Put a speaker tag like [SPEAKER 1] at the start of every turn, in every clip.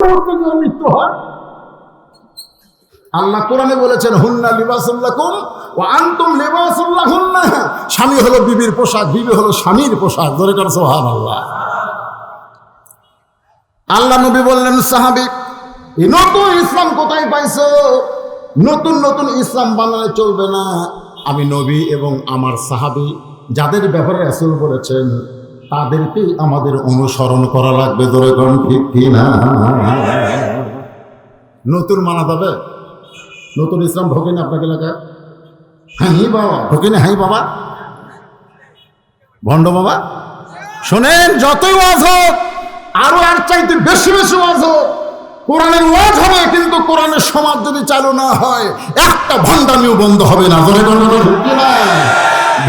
[SPEAKER 1] মৃত্যু হয়। আল্লাহ কোরআনে বলেছেন হুন্না লিবাসুল লাকুম ওয়া আনতুম লিবাসুল লাহুন্না। স্বামী হলো বিবির পোশাক, বিবি হলো স্বামীর পোশাক। জোরে করে সুবহানাল্লাহ। আল্লাহ নবী বললেন সাহাবী, এই নতুন ইসলাম কোথায় পাইছো? নতুন নতুন ইসলাম বানালে চলবে না। আমি নবী এবং আমার সাহাবী যাদের ব্যাপারে রাসূল বলেছেন তাদেরকেই আমাদের অনুসরণ করা লাগবে। জোরে কোন ঠিক কিনা? নতুন মানা যাবে? নতুন ইসলাম ঢোকেনি আপনাকে এলাকায়? হ্যাঁ বাবা ঢোকেনি? হ্যাঁ বাবা ভণ্ড বাবা শোনেন, যতই ওয়াজ হোক আরো আর চাইতে বেশি বেশি ওয়াজ হোক, কোরআনের ওয়াজ হবে, কিন্তু কোরআনের সমাজ যদি চালু না হয় একটা ভণ্ডামিও বন্ধ হবে না।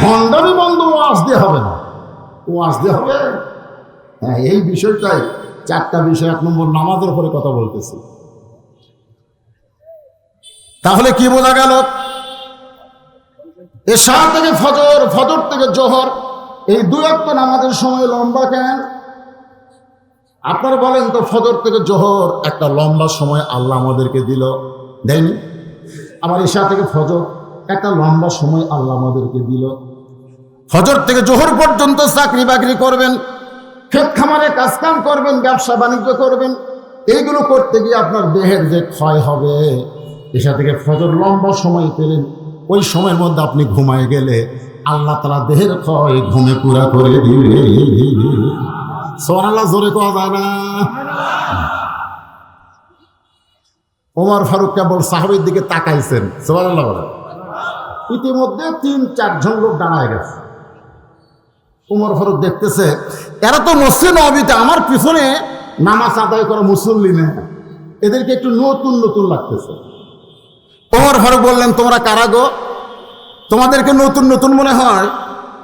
[SPEAKER 1] ভণ্ডামি বন্ধ ওয়াজ দিয়ে হবে না, ওয়াজ দিয়ে হবে। হ্যাঁ, এই বিষয়টাই চারটা বিষয়। 1 নম্বর নামাজের উপরে কথা বলতেছি। তাহলে কি বোঝা গেল? এশা থেকে ফজর, ফজর থেকে জোহর, এই 2 ওয়াক্ত নামাজের সময় লম্বা কেন? আপনারা বলেন তো, ফজর থেকে জোহর একটা লম্বা সময় আল্লাহ আমাদেরকে দিল, দেয়নি? আবার এশা থেকে ফজর একটা লম্বা সময় আল্লাহ আমাদেরকে দিল। ফজর থেকে জোহর পর্যন্ত চাকরি বাকরি করবেন, ক্ষেত খামারে কাজকাম করবেন, ব্যবসা বাণিজ্য করবেন। এইগুলো করতে গিয়ে আপনার দেহের যে ক্ষয় হবে, এশা থেকে ফজর লম্বা সময় পেলেন, ওই সময়ের মধ্যে আপনি ঘুমায় গেলে আল্লাহ তাআলা দেহের ক্ষয় ঘুমে পুরা করে দিবে। সুবহানাল্লাহ, জোরে কোয়া যায় না? ওমর ফারুক কেবল সাহাবীর দিকে তাকাইছেন, সুবহানাল্লাহ বলেন। ইতিমধ্যে 3-4 জন লোক দাঁড়ায় গেছে। ওমর ফারুক দেখতেছে এরা তো মসজিদ নববীতে আমার পিছনে নামাজ আদায় করা মুসল্লি না, এদেরকে একটু নতুন নতুন লাগতেছে। ওমর ফারুক বললেন, তোমরা কারা গো? তোমাদেরকে নতুন নতুন মনে হয়?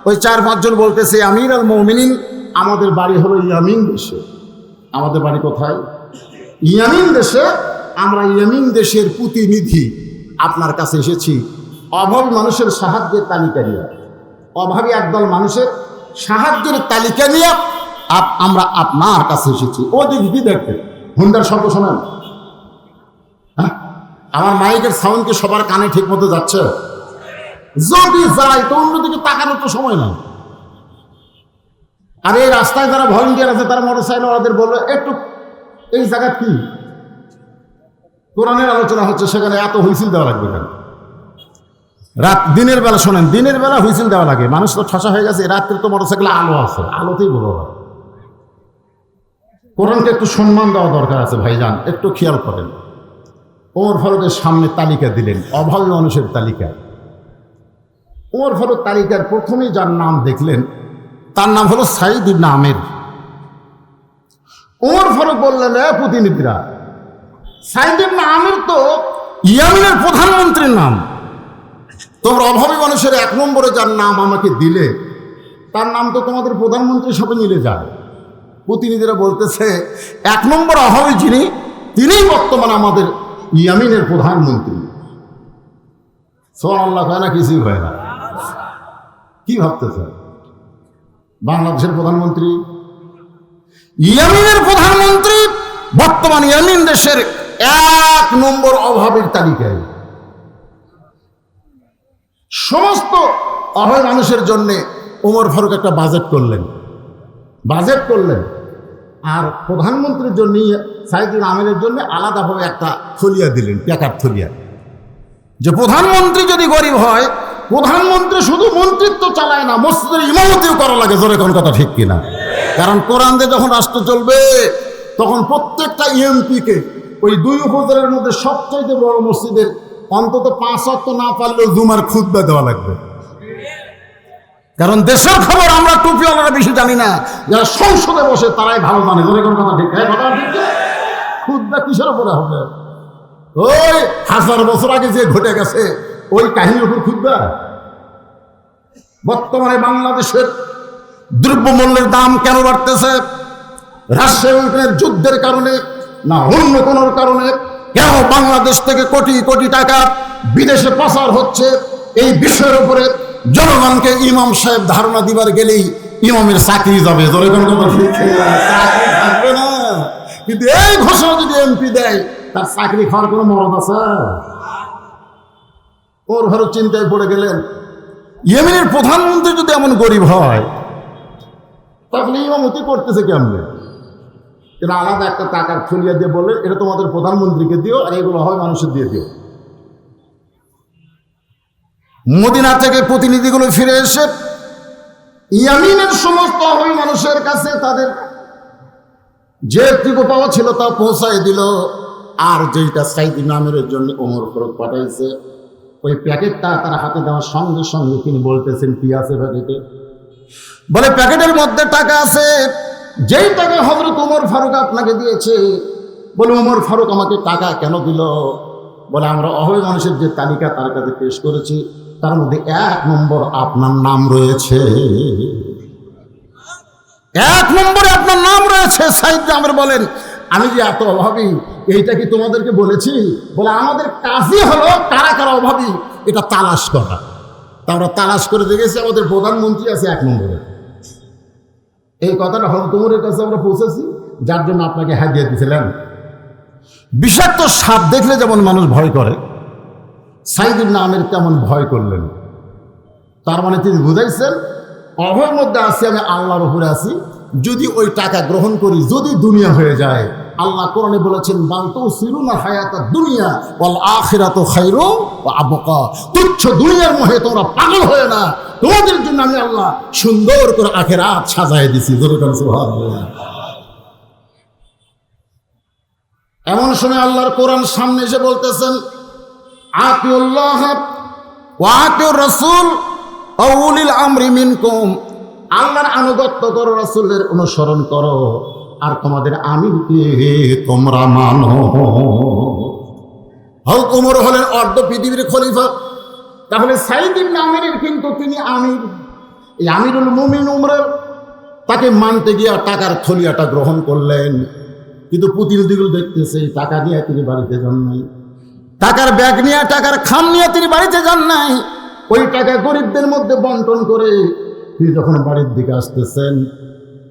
[SPEAKER 1] ওই 4-5 জন বলতেছে, আমির আল মুমিনিন, আমাদের বাড়ি হলো ইয়ামিন দেশে। আমাদের বাড়ি কোথায়? ইয়ামিন দেশে। আমরা ইয়ামিন দেশের প্রতিনিধি, আপনার কাছে এসেছি অভাবী মানুষের সাহায্যের তালিকা নিয়ে। অভাবী একদল মানুষের সাহায্যের তালিকা নিয়ে আমরা আপনার কাছে এসেছি। ও দিদি কি দেখতে হুন্ডার শব্দ শোনেন? হ্যাঁ, আমার মাইকের সাউন্ড কি সবার কানে ঠিক মতো যাচ্ছে? যদি যায় তো অন্যদিকে তাকানোর তো সময় নাই। আর এই রাস্তায় যারা ভলেন্টিয়ার আছে তারা মোটরসাইকেল ওদের বললো, একটু এই জায়গা কি কোরআনের আলোচনা হচ্ছে, সেখানে এত হুইসিল দেওয়া লাগবে কেন? দিনের বেলা শোনেন, দিনের বেলা হুইসিল দেওয়া লাগে, মানুষ তো ঠাসা হয়ে গেছে। রাত্রে তো মোটরসাইকেলে আলো আছে, আলোতেই বলো। কোরআনকে একটু সম্মান দেওয়া দরকার আছে ভাইজান, একটু খেয়াল করেন। ওমর ফারুকের সামনে তালিকা দিলেন, অভাবী মানুষের তালিকা। ওমর ফারুক তালিকার প্রথমেই যার নাম দেখলেন তার নাম হলো সাঈদ ইবনে আমির। ওমর ফারুক বললেন, প্রতিনিধিরা, সাঈদ ইবনে আমির তো ইয়ামিনের প্রধানমন্ত্রীর নাম। তোমরা অভাবী মানুষের 1 নম্বরে যার নাম আমাকে দিলে তার নাম তো তোমাদের প্রধানমন্ত্রীর সাথে মিলে যায়। প্রতিনিধিরা বলতেছে, 1 নম্বর অভাবী যিনি, তিনিই বর্তমানে আমাদের ইয়ামিনের প্রধানমন্ত্রী। সুবহানাল্লাহ, হয় না? কিছুই হয় না। কি ভাবতেছে? বাংলাদেশের প্রধানমন্ত্রী, ইয়ামিনের প্রধানমন্ত্রী বর্তমান ইয়ামিন দেশের 1 নম্বর অভাবের তালিকায়। সমস্ত অভাবী মানুষের জন্য ওমর ফারুক একটা বাজেট করলেন। আর প্রধানমন্ত্রীর জন্য সাঈদ ইবনে আমিরের জন্য আলাদাভাবে একটা থলিয়া দিলেন, টাকার থলিয়া। যে প্রধানমন্ত্রী যদি গরিব হয়, প্রধানমন্ত্রী শুধু মন্ত্রিত্ব চালায় না, মসজিদের ইমামতিও করা লাগে। জোরে কোন কথা ঠিক কিনা? কারণ কোরআন দিয়ে যখন রাষ্ট্র চলবে তখন প্রত্যেকটা এমপিকে ওই 2 উপজেলার মধ্যে সবচাইতে বড় মসজিদের অন্তত 5 ওয়াক্ত না পারলেও জুমার খুতবা দেওয়া লাগবে। কারণ দেশের খবর আমরা টুপিওয়ালারা বেশি জানি না, যারা সংসদে বসে তারাই ভালো জানে। জোরে কোন কথা ঠিক? খুতবা কিসের উপরে হবে? ওই 1000 বছর আগে যে ঘটে গেছে ওই কাহিনীর উপর খুতবা? বর্তমানে বাংলাদেশের দ্রব্যমূল্যের দাম কেন বাড়তেছে? রাশিয়া ইউক্রেনের যুদ্ধের কারণে না অন্য কোনো কারণে? কেন বাংলাদেশ থেকে কোটি কোটি টাকা বিদেশে পাচার হচ্ছে? এই বিষয়ের উপরে জনগণকে ইমাম সাহেব ধারণা দিবার গেলেই ইমামের চাকরি যাবে। জোরে কোন কথা ঠিক? চাকরি থাকবে না। কিন্তু এই ঘোষণা যদি এমপি দেয়, তার চাকরি খাওয়ার কোনো মরদ আছে? ওর ফারুক চিন্তায় পড়ে গেলেন, ইয়েমেনের প্রধানমন্ত্রী যদি এমন গরিব হয়, তাহলে ইমামতি করতেছে কেমনে? এরা আলাদা একটা টাকার থলিয়া দিয়ে বলে, এটা তোমাদের প্রধানমন্ত্রীকে দিও, আর এগুলো হয় মানুষের দিয়ে দিও। মদিনা থেকে প্রতিনিধিগুলো ফিরে এসে ইয়ামিনের সমস্ত ওই মানুষের কাছে তাদের যেটুকু পাওয়া ছিল তা পৌঁছায় দিল। আর যেটা সাইদ নামের জন্য ওমর ফারুক পাঠাইছে, ওই প্যাকেটটা তার হাতে দেওয়ার সঙ্গে সঙ্গে তিনি বলতেছেন, কি আছে প্যাকেটে? বলে, প্যাকেটের মধ্যে টাকা আছে, যেই টাকা হযরত ওমর ফারুক আপনাকে দিয়েছে। বলে, ওমর ফারুক আমাকে টাকা কেন দিল? বলে, আমরা অভাবী মানুষের যে তালিকা তার কাছে পেশ করেছি, তার মধ্যে 1 নম্বর আপনার নাম রয়েছে। 1 নম্বরে আপনার নাম রয়েছে। সাইদ জামের বলেন, আমি যে এত অভাবী এইটা কি তোমাদেরকে বলেছি? বলে, আমাদের কাজই হলো কারা কারা অভাবী এটা তালাশ করা। তা আমরা তালাশ করে দেখেছি আমাদের প্রধানমন্ত্রী আছে 1 নম্বরে। এই কথাটা হযরত ওমরের কাছে আমরা পৌঁছেছি, যার জন্য আপনাকে হাদিয়া দিয়েছিলেন। বিষাক্ত সাপ দেখলে যেমন মানুষ ভয় করে, সাইদ ইবনে আমির তেমন ভয় করলেন। তার মানে তিনি বুঝাইছেন, অভাবের মধ্যে আছি, আমি আল্লাহর উপরে আছি। যদি ওই টাকা গ্রহণ করি, যদি দুনিয়া হয়ে যায়, আল্লাহ কোরআনে বলেছেন, বাল তুসিরুনা হায়াতাদ দুনিয়া ওয়াল আখিরাতু খায়রু ওয়া আবকা। তুচ্ছ দুনিয়ার মোহে তোমরা পাগল হয়ে না, তোমাদের জন্য আমি আল্লাহ সুন্দর করে আখিরাত সাজায় দিছি। সুবহানাল্লাহ। এমন সময় আল্লাহর কোরআন সামনে এসে বলতেছেন, আতিউল্লাহ ওয়া আতিউর রাসূল ওয়া উলিল আমরি মিনকুম। আল্লাহর আনুগত্য করো, রাসূলের অনুসরণ করো, আর তোমাদের আমিরকে তোমরা মানো। হযরত ওমর হলেন অর্ধ পৃথিবীর খলিফা। তাহলে সাইদ ইবনে আমিরের কিন্তু তিনি আমির, এই আমিরুল মুমিন উমরের, তাকে মানতে গিয়ে টাকার থলিয়াটা গ্রহণ করলেন। কিন্তু প্রতিনিধিগুলো দেখতেছে টাকা নিয়ে তিনি বাড়িতে যান নাই, টাকার ব্যাগ নিয়ে, টাকার খাম নিয়ে তিনি বাড়িতে যান নাই। ওই টাকা গরিবদের মধ্যে বন্টন করে তিনি যখন বাড়ির দিকে আসতেছেন,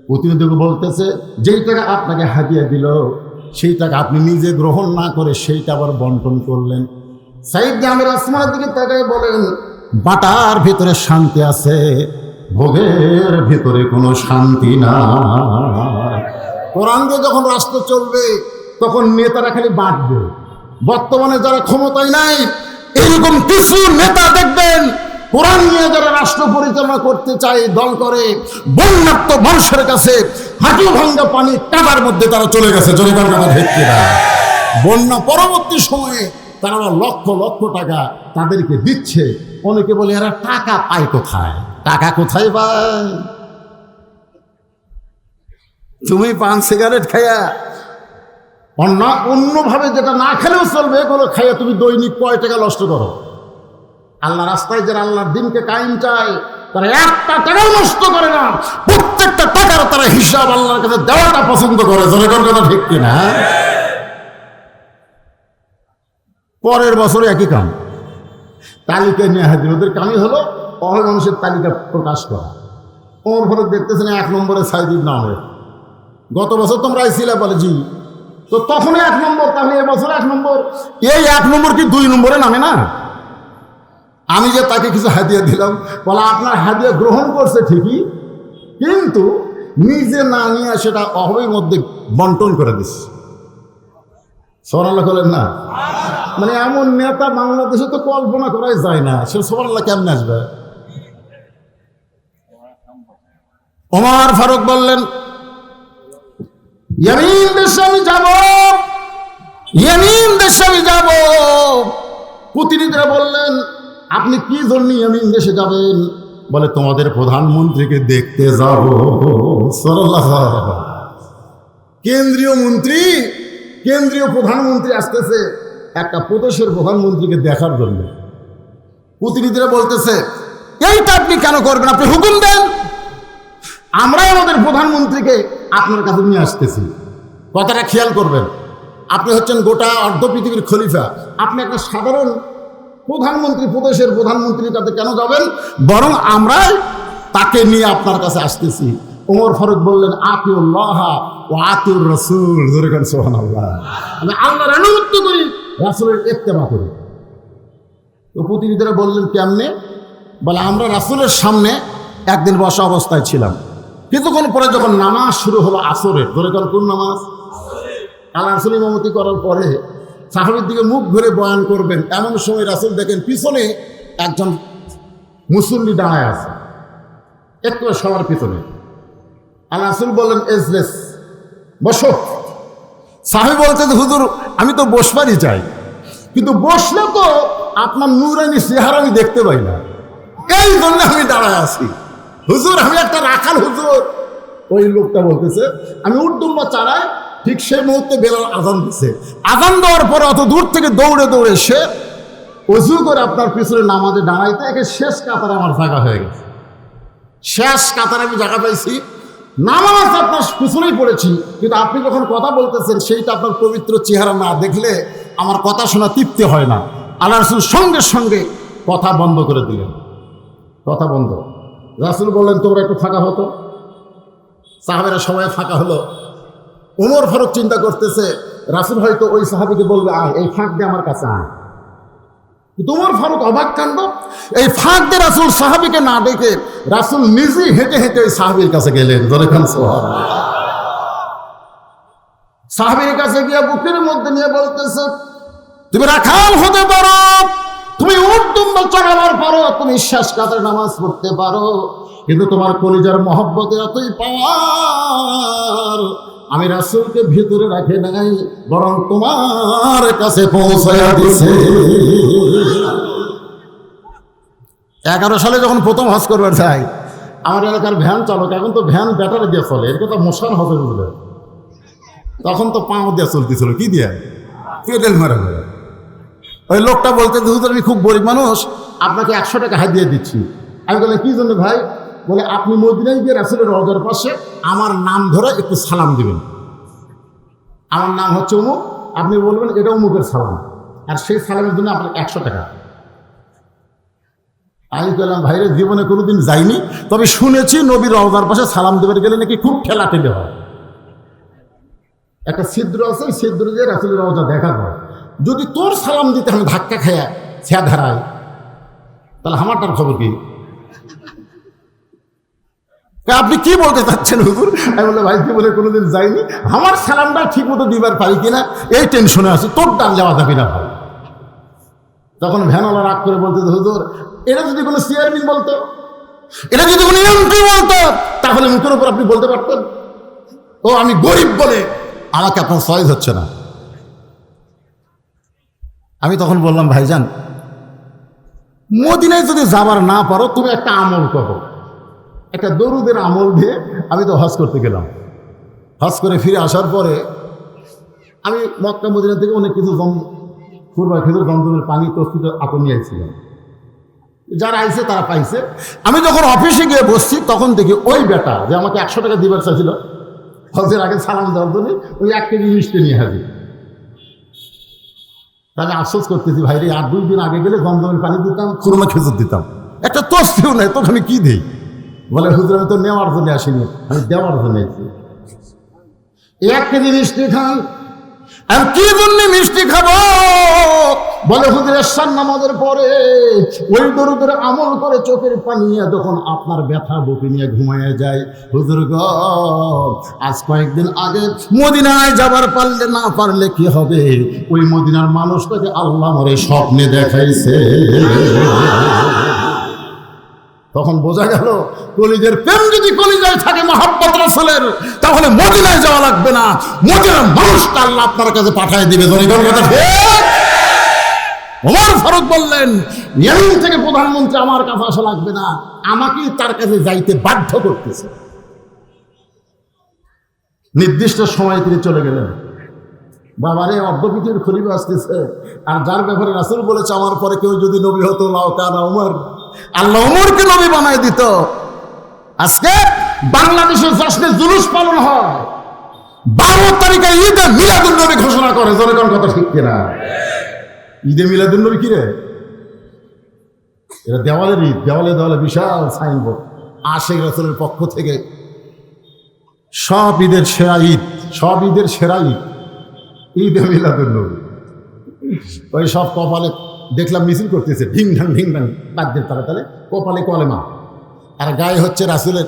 [SPEAKER 1] প্রতিনিধিগুলো বলতেছে, যেই টাকা আপনাকে হাদিয়া দিল সেই টাকা আপনি নিজে গ্রহণ না করে সেইটা আবার বন্টন করলেন। সাইদ জামের আসমানের দিকে তাকায় বলেন, বাটার ভিতরে শান্তি আছে, ভোগের ভিতরে কোনো শান্তি না। কোরআন দিয়ে যখন রাষ্ট্র চলবে, তখন নেতারা খালি বাঁটবে। বর্তমানে যারা ক্ষমতায় নাই, এরকম কিছু নেতা দেখবেন, কোরআন নিয়ে যারা রাষ্ট্র পরিচালনা করতে চায়, দল করে, বন্যার্ত মানুষের কাছে হাঁটু ভাঙ্গা পানি কাদার মধ্যে তারা চলে গেছে। জনগণ কথা ভেটকে না, বন্যা পরবর্তী সময়ে তারা লক্ষ লক্ষ টাকা তাদেরকে দিচ্ছে। অনেকে বলে, এরা টাকা পায় কোথায়? টাকা কোথায় পায়? তুমি পান সিগারেট খাইয়া, অন্যভাবে যেটা না খেলেও চলবে, এগুলো খাইয়া তুমি দৈনিক কয় টাকা নষ্ট করো? আল্লাহ রাস্তায় যারা আল্লাহর দিনকে কায়েম চায়, তারা একটা টাকাও নষ্ট করে না। প্রত্যেকটা টাকার তারা হিসাব আল্লাহর কাছে দেওয়াটা পছন্দ করে। জনগণ কথা ঠিক কিনা? পরের বছরে একই কাম, তালিকা নিয়ে হাজির। ওদের কামই হলো অভাবী মানুষের তালিকা প্রকাশ করা। ওমর ফারুক দেখতেছেন 1 নম্বরে সাইদ ইবনে আমির। গত বছর তোমরা আইছিলা? বলে, জি। তো তখনই 1 নম্বর, তাহলে এবছর 1 নম্বর। এই 1 নম্বর কি 2 নম্বরে নামে না? আমি যে তাকে কিছু হাদিয়া দিলাম, বলে আপনার হাদিয়া গ্রহণ করছে ঠিকই, কিন্তু নিজে না নিয়ে সেটা অভাবের মধ্যে বন্টন করে দিচ্ছে। সুবহানাল্লাহ বলেন না? মানে এমন নেতা বাংলাদেশে তো কল্পনা করাই যায় না। সে সুবহানাল্লাহ কেমনে আসবে? ওমর ফারুক বললেন, ইয়ামিন দেশে আমি যাব, ইয়ামিন দেশে আমি যাব। প্রতিনিধিরা বললেন, আপনি কি জন্য ইয়ামিন দেশে যাবেন? বলে, তোমাদের প্রধানমন্ত্রীকে দেখতে যাব। কেন্দ্রীয় মন্ত্রী, কেন্দ্রীয় প্রধানমন্ত্রী আসতেছে একটা প্রদেশের প্রধানমন্ত্রীকে দেখার জন্য। প্রতিনিধিরা বলতেছে, এইটা আপনি কেন করবেন? আপনি হুকুম দেন, আমরাই আমাদের প্রধানমন্ত্রীকে আপনার কাছে নিয়ে আসতেছি। কথাটা খেয়াল করবেন, আপনি হচ্ছেন গোটা অর্ধ পৃথিবীর খলিফা। আপনি একটা সাধারণ প্রধানমন্ত্রী, প্রদেশের প্রধানমন্ত্রীর কাছে কেন যাবেন? বরং আমরাই তাকে নিয়ে আপনার কাছে আসতেছি। ওমর ফারুক বললেন আতিউল্লাহ ও আতিউর রাসূল, জোরে করেন সুবহানাল্লাহ। আমি আল্লাহর আনুগত্য করি, রাসূলের ইত্তেবা করি। তো প্রতিনিধিরা বললেন কেমনে? বলে আমরা রাসূলের সামনে একদিন বসা অবস্থায় ছিলাম, কিছুক্ষণ পরে যখন নামাজ শুরু হলো আসরের, জোরে করেন কোন নামাজ? আল্লাহ রাসূল ইমামতি করার পরে সাহাবীর দিকে মুখ ঘুরে বয়ান করবেন, এমন সময় রাসূল দেখেন পিছনে একজন মুসল্লি দাঁড়ায় আছে, একটু সবার পিছনে। আল্লাহ রাসূল বললেন এজলেস, বসো। সাহাবী বলছেন হুজুর আমি তো বসবারই চাই, কিন্তু বসলে তো আপনার নূরানি চেহারা আমি দেখতে পাই না, এই জন্য আমি দাঁড়ায় আছি। হুজুর আমি একটা রাখাল হুজুর। ওই লোকটা বলতেছে আমি উর্দুম্বা চালাই, ঠিক সেই মুহূর্তে বেলাল আজান দিচ্ছে। আজান দেওয়ার পরে অত দূর থেকে দৌড়ে দৌড়ে সে অজু করে আপনার পিছনে নামাজে দাঁড়াইতে একে শেষ কাতারে আমার জায়গা হয়ে গেছে। শেষ কাতারে আমি জায়গা পাইছি, নামাজ আপনার পিছনেই পড়েছি, কিন্তু আপনি যখন কথা বলতেছেন সেইটা আপনার পবিত্র চেহারা না দেখলে আমার কথা শোনা তৃপ্তি হয় না। আল্লাহ রাসূল সঙ্গে সঙ্গে কথা বন্ধ করে দিলেন, কথা বন্ধ। রাসূল বললেন তোমরা একটু ফাঁকা হতো। সাহাবেরা সবাই ফাঁকা হলো। ওমর ফারুক চিন্তা করতেছে রাসূল হয়তো ওই সাহাবীকে বলবে আয় এই ফাঁক দিয়ে আমার কাছে আয়। কিন্তু ওমর ফারুক অবাক কাণ্ড, এই ফাঁক দিয়ে রাসূল সাহাবীকে না দেখে রাসূল নিজেই হেঁটে হেঁটে ওই সাহাবীর কাছে গেলেন, জোরে খান সুবহানাল্লাহ। সাহাবীর কাছে গিয়ে বুকের মধ্যে নিয়ে বলতেছে তুমি রাখাল হতে পারো, তুমি উট দুম্বা চড়াবার পারো, তুমি শেষ কাতারে নামাজ পড়তে পারো, কিন্তু তোমার কলিজার মহব্বতে এতই পাওয়ার আমি রাসূলকে ভিতরে রাখে নাই, বরং তোমার কাছে পৌঁছায়া দিছে। 11 সালে যখন প্রথম হজ করবার যাই, আমার এলাকার ভ্যান চালক, এখন তো ভ্যান ব্যাটারি দিয়ে চলে, এর কথা মোশান হবে বুঝলে, তখন তো পাও দিয়ে চলতেছিল, কি দিয়ে পেডেল মারা মারা। ওই লোকটা বলতে হুজুর আমি খুব গরিব মানুষ, আপনাকে 100 টাকা হাদিয়া দিচ্ছি। আমি বললাম কি জন্য ভাই? বলে আপনি মদিনায় গিয়ে রাসূলের রওজার পাশে আমার নাম ধরে একটু সালাম দিবেন, আমার নাম হচ্ছে অমুক, আপনি বলবেন এটা অমুকের সালাম, আর সেই সালামের জন্য আপনার 100 টাকা। আমি বললাম ভাইরে জীবনে কোনোদিন যাইনি, তবে শুনেছি নবীর রওজার পাশে সালাম দেবার গেলে নাকি খুব ঠেলাঠেলি হয়। একটা ছিদ্র আছে, ওই ছিদ্র দিয়ে রাসূলের রওজা দেখা হয়। যদি তোর সালাম দিতে আমি ধাক্কা খাইয়া ছ্যা ধারাই, তাহলে আমারটার খবর কি? আপনি কি বলতে চাচ্ছেন হুজুর? আমি বললাম ভাই জীবনে কোনোদিন যাইনি, আমার সালামটা ঠিক মতো দিবার পারি কিনা এই টেনশনে আছি, তোর ডান যাওয়া যাবি না ভাই। তখন ভ্যানওয়ালা রাগ করে বলতে হুজুর এটা যদি কোনো চেয়ারম্যান বলতো, এটা যদি কোনো এমপি বলতো, তাহলে মুখের উপর আপনি বলতে পারতেন ও আমি গরিব বলে আমাকে আপনার চয়েস হচ্ছে না। আমি তখন বললাম ভাইজান মদিনায় যদি যাবার না পারো তুমি একটা আমল করো, একটা দরুদের আমল দিয়ে। আমি তো হজ করতে গেলাম, হজ করে ফিরে আসার পরে আমি মক্কা মদিনা থেকে অনেক কিছু কুরবা খেজুর জমজমের পানি প্রস্তুত আতর নিয়ে আসছিলাম, যারা আইছে তারা পাইছে। আমি যখন অফিসে গিয়ে বসছি তখন দেখি ওই বেটা যে আমাকে 100 টাকা দিবার চাইছিল হজের আগে সালাম দেওয়ার জন্য, ওই 1 কেজি মিষ্টি নিয়ে হাজির। আমি আফসোস করতেছি ভাইরে, আর 2 দিন আগে গেলে জমজমের পানি দিতাম, খুরমা খেজুর দিতাম, একটা তস্তিও নেই, তোকে আমি কি দিই? বলে হুজুর আমি তো নেওয়ার জন্য আসিনি, আমি দেওয়ার জন্য এসেছি। 1 কেজি মিষ্টি খান। আর কি জন্য মিষ্টি খাবো? বলে হুজুর এশার নামাজের পরে ওই দরুদের আমল করে চোখের পানি যখন আপনার ব্যথা বুকে নিয়ে ঘুমায় যায়। হুজুর গো আজ কয়েকদিন আগে মদিনায় যাবার পারলে না পারলে কি হবে, ওই মদিনার মানুষটাকে আল্লাহ মরে স্বপ্নে দেখাইছে। তখন বোঝা গেল কলিজের প্রেম যদি কলিজায় থাকে মহব্বত রাসূলের, তাহলে মদিনায় যাওয়া লাগবে না, মদিনার মানুষটা আল্লাহ আপনার কাছে পাঠিয়ে দিবে। ওমর ফারুক বললেন ইয়ামিন থেকে প্রধানমন্ত্রী আমার কাছে আসা লাগবে না, আমাকেই তার কাছে যাইতে বাধ্য করতেছে। নির্দিষ্ট সময়ে তিনি চলে গেলেন। বাবারে অর্ধপৃথিবীর খলিফা আসতেছে, আর যার ব্যাপারে রাসূল বলেছে আমার পরে কেউ যদি নবী হতো লাও কানা উমর, আল্লাহ উমরকে নবী বানায় দিত। আজকে বাংলাদেশের জশ্নে জুলুস পালন হয়, 12 তারিখে ঈদে মিলাদুন নবী ঘোষণা করে। জনগণ কথা ঠিক কিনা? ঈদে মিলাদুন নবী কি রে? এটা দেওয়ালের ঈদ, দেওয়ালে দেওয়ালে বিশাল সাইনবোর্ড, আশিক রাসূলের পক্ষ থেকে সব ঈদের সেরা ঈদ, সব ঈদের সেরা ঈদ ঈদে মিলাদুন্নবী। ওই সব কপালে দেখলাম মিছিল করতেছে, ঢিং ঢাং বাদ্যের তালে তালে, কপালে কলেমা আর গায়ে হচ্ছে রাসূলের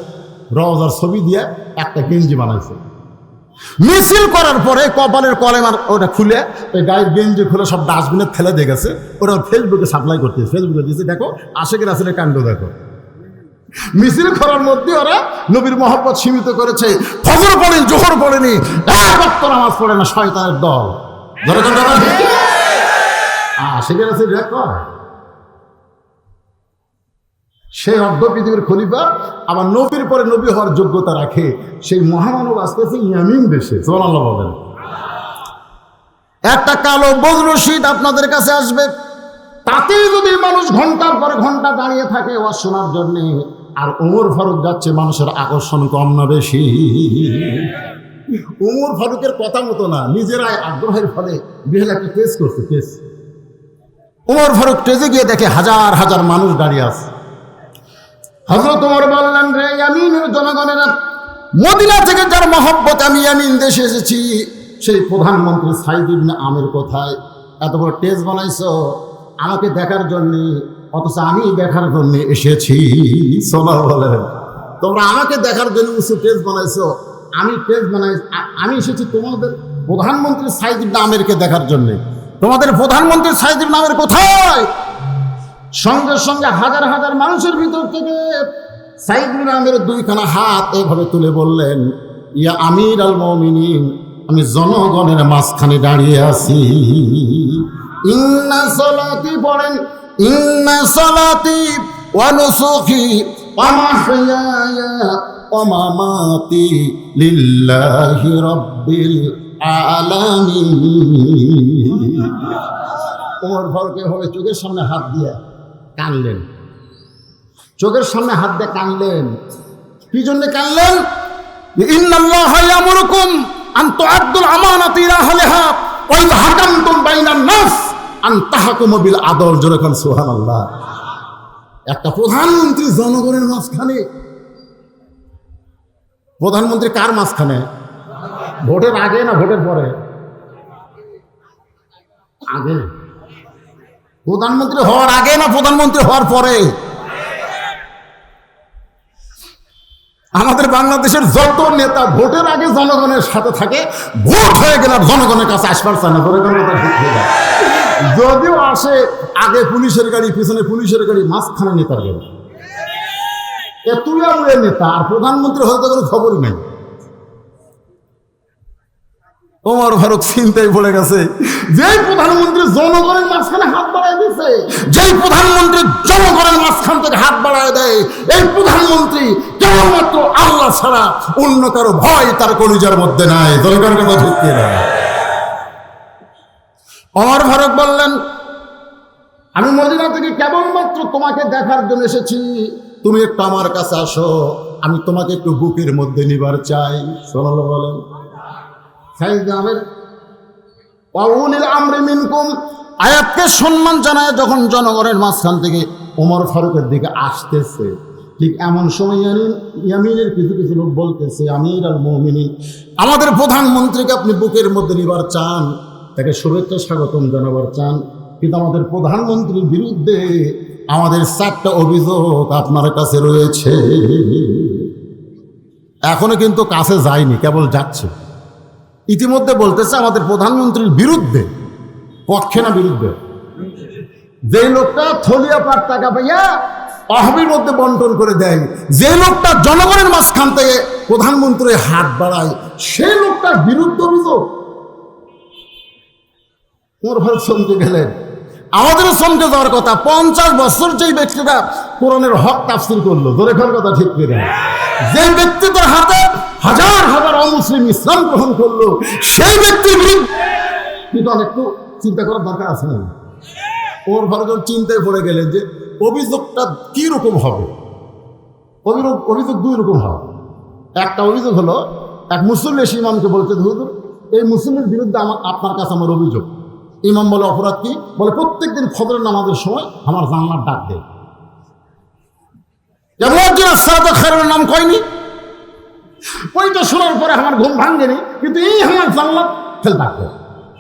[SPEAKER 1] রওজার ছবি দিয়ে একটা গেঞ্জি বানাইছে। মিছিল করার পরে কপালের কলেমার ওটা খুলে ওই গায়ের গেঞ্জি খুলে সব ডাস্টবিনে ফেলে দিয়ে গেছে। ওরা ফেসবুকে সাপ্লাই করতেছে, ফেসবুকে দিয়েছে, দেখো আশেখ রাসূলের কাণ্ড দেখো। মিছিল করার মধ্যে ওরা নবীর মহব্বত সীমিত করেছে। ফজর পড়েনি, জোহর পড়েনি, এক ওয়াক্ত নামাজ পড়ে না শয়তানের দল। আশেখ রাসূল কয় সেই অর্ধ পৃথিবীর খলিফা, আবার নবীর পরে নবী হওয়ার যোগ্যতা রাখে সেই মহামানব আসতেছে ইয়ামিন দেশে। সুবহানাল্লাহ বলেন। একটা কালো বজ্র শীত আপনাদের কাছে আসবে, তাতেই যদি মানুষ ঘন্টার পর ঘন্টা দাঁড়িয়ে থাকে ওয়াজ শোনার জন্যে, আর ওমর ফারুক যাচ্ছে, মানুষের আকর্ষণ কম না বেশি? ওমর ফারুকের কথা মতো না, নিজেরাই আগ্রহের ফলে বিহালাকে টেস্ট করছে, টেস্ট। ওমর ফারুক টেজে গিয়ে দেখে হাজার হাজার মানুষ দাঁড়িয়ে আছে। হযরত ওমর বললেন, রে ইয়ামিনের জনগণেরা, মদিনা থেকে যার মহব্বত আমি ইয়ামিন দেশে এসেছি, সেই প্রধানমন্ত্রী সাইদ ইবনে আমের কোথায়? এত বড় টেজ বানাইছো আমাকে দেখার জন্যে, অথচ আমি দেখার জন্য এসেছি। সোনা বলে, তোমরা আমাকে দেখার জন্য উঁচু টেজ বানাইছো, আমি টেজ বানাই, আমি এসেছি তোমাদের প্রধানমন্ত্রী সাইদ ইবনে আমেরকে দেখার জন্যে। তোমাদের প্রধানমন্ত্রী সাইদ ইবনে আমের কোথায়? সঙ্গে সঙ্গে হাজার হাজার মানুষের ভিতর থেকে সাইদ ইবনে আমের দুইখানা হাত এভাবে তুলে বললেন, ইয়া আমির আল মুমিনিন, আমি জনগণের মাঝখানে দাঁড়িয়ে আছি। ইন্না সলাতি পড়েন, ইন্না সলাতি ওয়া নুসুকি ওয়া মাহইয়ায়া ওয়া মামাতি লিল্লাহি রাব্বিল আলামিন। ওমর ফারুক এভাবে চোখের সামনে হাত দিয়ে কানলেন, চোখের সামনে হাত দিয়ে কানলেন। কি জন্য কানলেন? ইন্নাল্লাহা ইয়ামুরুকুম আন তুআদ্দুল আমানাতি ইলা আহলিহা ওয়া ইযা হাকামতুম বাইনান নাস আন তাহকুমু বিল আদল। জোরে কোন সুবহানাল্লাহ। একটা প্রধানমন্ত্রী জনগণের মাঝখানে। প্রধানমন্ত্রী কার মাঝখানে? ভোটের আগে না ভোটের পরে? আগে। প্রধানমন্ত্রী হওয়ার আগে না প্রধানমন্ত্রী হওয়ার পরে? আমাদের বাংলাদেশের যত নেতা ভোটের আগে জনগণের সাথে থাকে, ভোট হয়ে গেলে জনগণের কাছে আসবার চায় না। যদিও আসে, আগে পুলিশের গাড়ি, পিছনে পুলিশের গাড়ি, মাঝখানে নেতার গাড়ি। এতুয়া নেতা, আর প্রধানমন্ত্রী হয়তো কোনো খবরই নেই। ওমর ফারুক চিন্তায় পড়ে গেছে, যেই প্রধানমন্ত্রী জনগণের মাঝখানে হাত বাড়ায় দিচ্ছে, যেই প্রধানমন্ত্রী জনগণের মাঝখান থেকে হাত বাড়ায় দেয়, এই প্রধানমন্ত্রী কেবলমাত্র আল্লাহ ছাড়া অন্য কারো ভয় তার কলিজার মধ্যে নাই। জনগণের কথা ঠিক কিনা? ওমর ফারুক বললেন, আমি মদিনা থেকে কেবলমাত্র তোমাকে দেখার জন্য এসেছি, তুমি একটু আমার কাছে আসো, আমি তোমাকে একটু বুকের মধ্যে নিবার চাই। সাল্লাল্লাহু বলেন। সাইদ আমের ওয়াউলিল আমরি মিনকুম আয়াতকে সম্মান জানায় যখন জনগণের মাঝখান থেকে ওমর ফারুকের দিকে আসতেছে, ঠিক এমন সময় ইয়ামিনের কিছু কিছু লোক বলতেছে, আমির আল মুমিনিন, আমাদের প্রধানমন্ত্রীকে আপনি বুকের মধ্যে নিবার চান, তাকে শুভেচ্ছা স্বাগতম জানাবার চান, কিন্তু আমাদের প্রধানমন্ত্রীর বিরুদ্ধে আমাদের 4টা অভিযোগ আপনার কাছে রয়েছে। এখনো কিন্তু কাছে যায়নি, কেবল যাচ্ছে। ইতিমধ্যে বলতেছে আমাদের প্রধানমন্ত্রীর বিরুদ্ধে, পক্ষে না বিরুদ্ধে। যে লোকটা থলিয়া পাট টাকা পাইয়া অহবির মধ্যে বন্টন করে দেয়, যে লোকটা জনগণের মাঝখান থেকে প্রধানমন্ত্রী হাত বাড়ায়, সেই লোকটার বিরুদ্ধে অভিযোগ। ওমর ফারুক চমকে গেলেন। আমাদেরও চমকে যাওয়ার কথা। 50 বছর যেই ব্যক্তিটা কোরআনের হক তাফসীর করলো, ধরে খাওয়ার কথা ঠিক করে, যে ব্যক্তিদের হাতে হাজার হাজার অমুসলিম ইসলাম গ্রহণ করলো, সেই ব্যক্তির বিরুদ্ধে কিন্তু অনেকটু চিন্তা করার দরকার আছে না? ওমর ফারুক চিন্তায় পড়ে গেলেন যে অভিযোগটা কি রকম হবে। অভিযোগ 2 রকম হবে। একটা অভিযোগ হলো, এক মুসল্লি এসে ইমামকে বলছে, হুজুর এই মুসল্লির বিরুদ্ধে আপনার কাছে আমার অভিযোগ। ইমাম বলে, অপরাধ কি? বলে, প্রত্যেকদিন ফজরের নামাজের সময় আমার জানলার ডাক দেয়। নাম কয়নি? ওইটা শোনার পরে আমার ঘুম ভাঙেনি, কিন্তু এই আমার জানলাম ফেল থাকবে,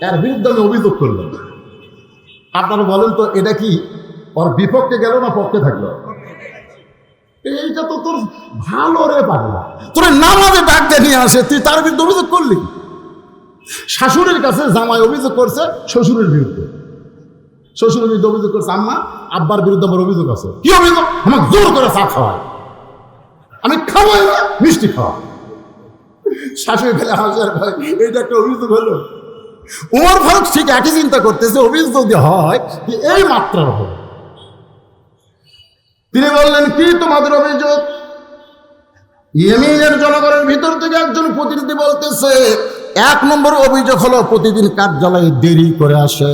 [SPEAKER 1] এর বিরুদ্ধে আমি অভিযোগ করলাম। আপনারা বলেন তো এটা কি ওর বিপক্ষে গেল না পক্ষে থাকলো? এইটা তো তোর ভালো রে পাগলা, তোর নামাজে ডাকতে নিয়ে আসে, তুই তার বিরুদ্ধে অভিযোগ করলি। শাশুড়ির কাছে জামাই অভিযোগ করছে শ্বশুরের বিরুদ্ধে, শ্বশুরের বিরুদ্ধে অভিযোগ করছে আম্মা, আব্বার বিরুদ্ধে আমার অভিযোগ আছে। কি অভিযোগ? আমাকে জোর করে চা খাওয়ায়, আমি খাওয়াই না, মিষ্টি খাওয়া। শাশুড়ি ফেলে হাজার ভাই, এইটা একটা অভিযোগ হলো? ওমর ফারুক ঠিক একই চিন্তা করতেছে, অভিযোগ যদি হয় এই মাত্রার হবে। তিনি বললেন, কি তোমাদের অভিযোগ? ইয়েমেনের জনগণের ভিতর থেকে একজন প্রতিনিধি বলতেছে, এক নম্বর অভিযোগ হলো প্রতিদিন কার্যালয়ে দেরি করে আসে।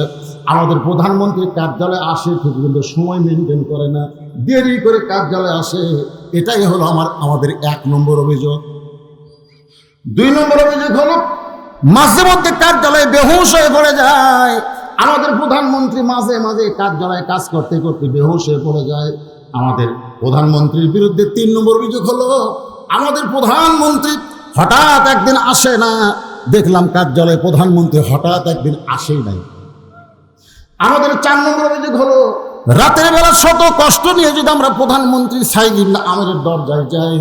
[SPEAKER 1] আমাদের প্রধানমন্ত্রী কার্যালয়ে আসে ঠিক, কিন্তু সময় মেনটেন করে না, দেরি করে কার্যালয়ে আসে। এটাই হলো আমাদের এক নম্বর অভিযোগ। দুই নম্বর অভিযোগ হলো মাঝে মধ্যে কার্যালয়ে বেহুশ হয়ে পড়ে যায়। আমাদের প্রধানমন্ত্রী মাঝে মাঝে কার্যালয়ে কাজ করতে করতে বেহুশ হয়ে পড়ে যায়। আমাদের প্রধানমন্ত্রীর বিরুদ্ধে তিন নম্বর অভিযোগ হলো আমাদের প্রধানমন্ত্রী হঠাৎ একদিন আসে না। দেখলাম কার্যালয়ে প্রধানমন্ত্রী হঠাৎ একদিন আসেই নাই। আমাদের চার নম্বর অভিযোগ হলো রাতের বেলা শত কষ্ট নিয়ে যদি আমরা প্রধানমন্ত্রী সাইদ ইবনে আমেরের দরজায় যাই,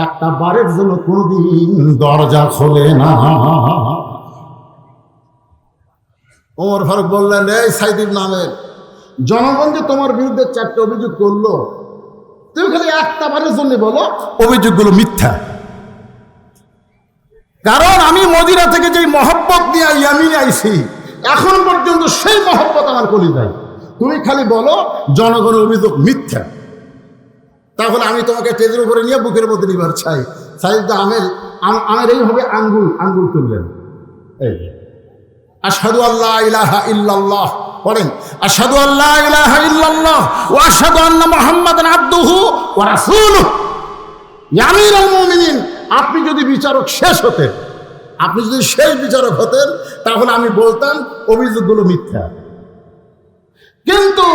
[SPEAKER 1] একটা বারের জন্য কোনোদিন দরজা খোলে না। ওমর ফারুক বললেন, এই সাইদ ইবনে আমের, জনগণ যে তোমার বিরুদ্ধে চারটে অভিযোগ করলো, তুমি খালি একটা বারের জন্য বলো অভিযোগগুলো মিথ্যা। কারণ আমি মদিনা থেকে যেই মহব্বত নিয়ে ইয়ামিনে আইছি, এখন পর্যন্ত সেই মহব্বত আমার কলিজায়। তুমি খালি বলো জনগণের অভিযোগ মিথ্যা, তাহলে আমি তোমাকে টেজের উপরে নিয়ে বুকের মধ্যে নিবার চাই। সাইদ আমের এইভাবে আঙ্গুল তুললেন, এই আশহাদু আল্লা ইলাহা ইল্লাল্লাহ পড়েন, আশহাদু আল্লা ইলাহা ইল্লাল্লাহ ওয়া আশহাদু আন্না মুহাম্মাদান আবদুহু ওয়া রাসূলুহু। ইয়া আমিরুল মুমিনিন, আপনি যদি বিচারক শেষ হতেন, আপনি যদি শেষ বিচারক হতেন, তাহলে আমি বলতাম অভিযোগগুলো মিথ্যা। কিন্তু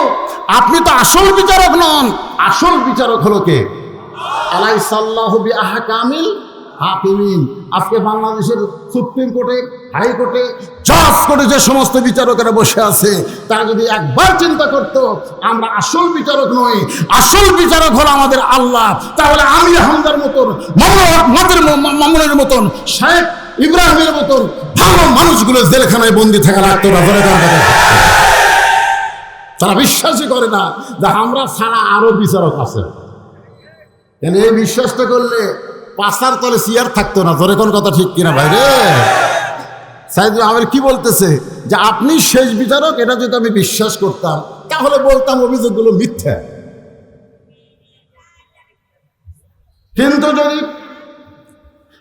[SPEAKER 1] আপনি তো আসল বিচারক নন। আসল বিচারক হলো কে? আলাইসাল্লাহু বিআহকামিল হাকিমিন। আজকে বাংলাদেশের সুপ্রিম কোর্টে, হাইকোর্টে, জজ কোর্টে যে সমস্ত বিচারকেরা বসে আছে, তারা যদি একবার চিন্তা করতো আমরা আসল বিচারক নই, আসল বিচারক হলো আমাদের আল্লাহ, তাহলে আমি হামদার মতন, মামুনের মতন, শেখ ইব্রাহিমের মতন ভালো মানুষগুলো জেলখানায় বন্দী থাকা লাগতো না। তারা বিশ্বাসই করে না যে আমরা ছাড়া আরো বিচারক আছে। এই বিশ্বাসটা করলে পাশার তলে চেয়ার থাকতো না। ধরে কোন কথা ঠিক কিনা ভাই রে? সাইদ আমের কি বলতেছে যে আপনি শেষ বিচারক, এটা যদি আমি বিশ্বাস করতাম তাহলে বলতাম অভিযোগগুলো মিথ্যা। কিন্তু যদি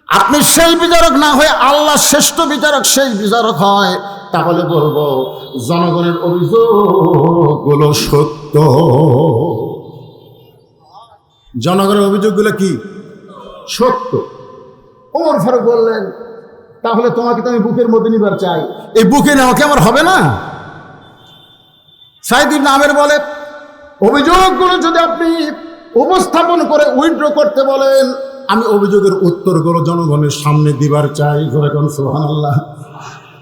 [SPEAKER 1] আপনি শেষ বিচারক না হয়ে আল্লাহ শ্রেষ্ঠ বিচারক, শেষ বিচারক হয়, তাহলে বলবো জনগণের অভিযোগগুলো সত্য। জনগণের অভিযোগগুলো কি? সত্য। ওমর ফারুক বললেন, তাহলে তোমাকে তো আমি বুকের মধ্যে নিবার চাই, এই বুকে নেওয়া কি আমার হবে না? সাইদ ইবনে আমের বলে, অভিযোগগুলো যদি আপনি উপস্থাপন করে উইথড্র করতে বলেন, আমি অভিযোগের উত্তরগুলো জনগণের সামনে দিবার চাই। সুবহানাল্লাহ।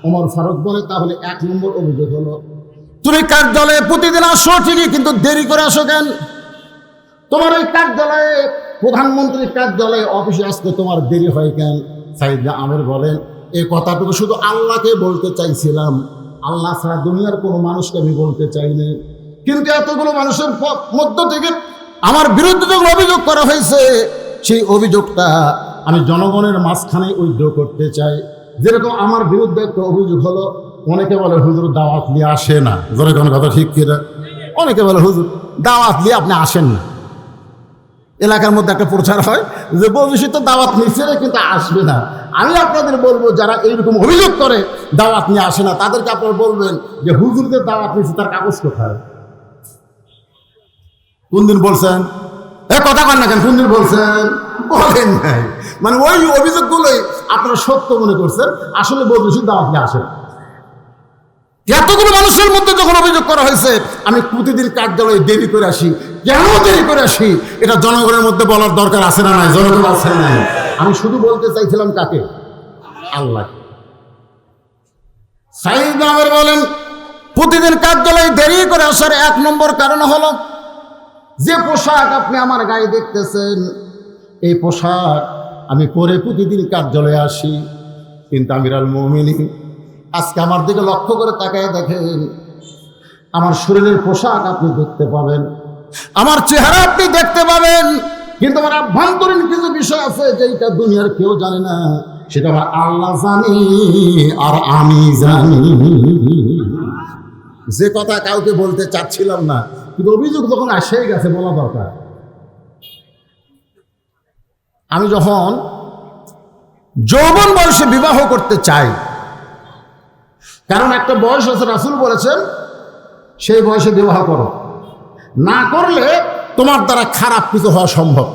[SPEAKER 1] ওমর ফারুক বলে, তাহলে এক নম্বর অভিযোগ হলো তুমি কার্যালয়ে প্রতিদিন আসো ঠিকই, কিন্তু দেরি করে আসো কেন? তোমার ওই কার্যালয়ে, প্রধানমন্ত্রীর কার্যালয়ে, অফিসে আসতে তোমার দেরি হয় কেন? সাইদ আমের বলেন, এই কথাটুকু শুধু আল্লাহকে বলতে চাইছিলাম, আল্লাহ ছাড়া দুনিয়ার কোনো মানুষকে আমি বলতে চাইনি। কিন্তু এতগুলো মানুষের মধ্য থেকে আমার বিরুদ্ধে যখন অভিযোগ করা হয়েছে, সেই অভিযোগটা আমি জনগণের মাঝখানে উইথড্র করতে চাই। যেরকম আমার বিরুদ্ধে একটা অভিযোগ হলো, অনেকে বলে হুজুর দাওয়াত নিয়ে আসে না। ধরে কোনো কথা ঠিক কিনা? অনেকে বলে হুজুর দাওয়াত নিয়ে আপনি আসেন না। এলাকার মধ্যে একটা প্রচার হয় যে বলছি তো দাওয়াত নিচ্ছে কিন্তু আসবে না। আমি আপনাদের বলবো, যারা এইরকম অভিযোগ করে দাওয়াত নিয়ে আসে না, তাদেরকে আপনারা বলবেন যে হুজুরদের দাওয়াত নিচ্ছে, তার কাগজ কোথায়? কোন দিন বলছেন? কথা কন না কেন? কোন দিন বলছেন? বলেন নাই। মানে ওই অভিযোগগুলোই আপনারা সত্য মনে করছেন, আসলে বলছি দাওয়াত নিয়ে আসেন। এতগুলো মানুষের মধ্যে যখন অভিযোগ করা হয়েছে আমি প্রতিদিন কার্যালয়ে দেরি করে আসি, কেন দেরি করে আসি, এটা জনগণের মধ্যে বলার দরকার আছে না নাই? জনগণ আছে না? আমি শুধু বলতে চাইছিলাম কাকে? আল্লাহ। সাইয়েদনা ওমর বলেন, প্রতিদিন কার্যালয়ে দেরি করে আসার 1 নম্বর কারণ হলো যে পোশাক আপনি আমার গায়ে দেখতেছেন, এই পোশাক আমি পরে প্রতিদিন কার্যালয়ে আসি। কিন্তু আমিরুল মুমিনিন, আজকে আমার দিকে লক্ষ্য করে তাকায় দেখেন, আমার শরীরের পোশাক আপনি দেখতে পাবেন, আমার চেহারা আপনি দেখতে পাবেন, কিন্তু আমার আভ্যন্তরীণ কিছু বিষয় আছে যেটা দুনিয়ার কেউ জানে না, সেটা আমার আল্লাহ জানি আর আমি জানি। যে কথা কাউকে বলতে চাচ্ছিলাম না, কিন্তু অভিযোগ যখন এসেই গেছে বলা দরকার। আমি যখন যৌবন বয়সে বিবাহ করতে চাই, কারণ একটা বয়স আছে, রাসূল বলেছেন সেই বয়সে বিবাহ করো, না করলে তোমার দ্বারা খারাপ কিছু হওয়া সম্ভব।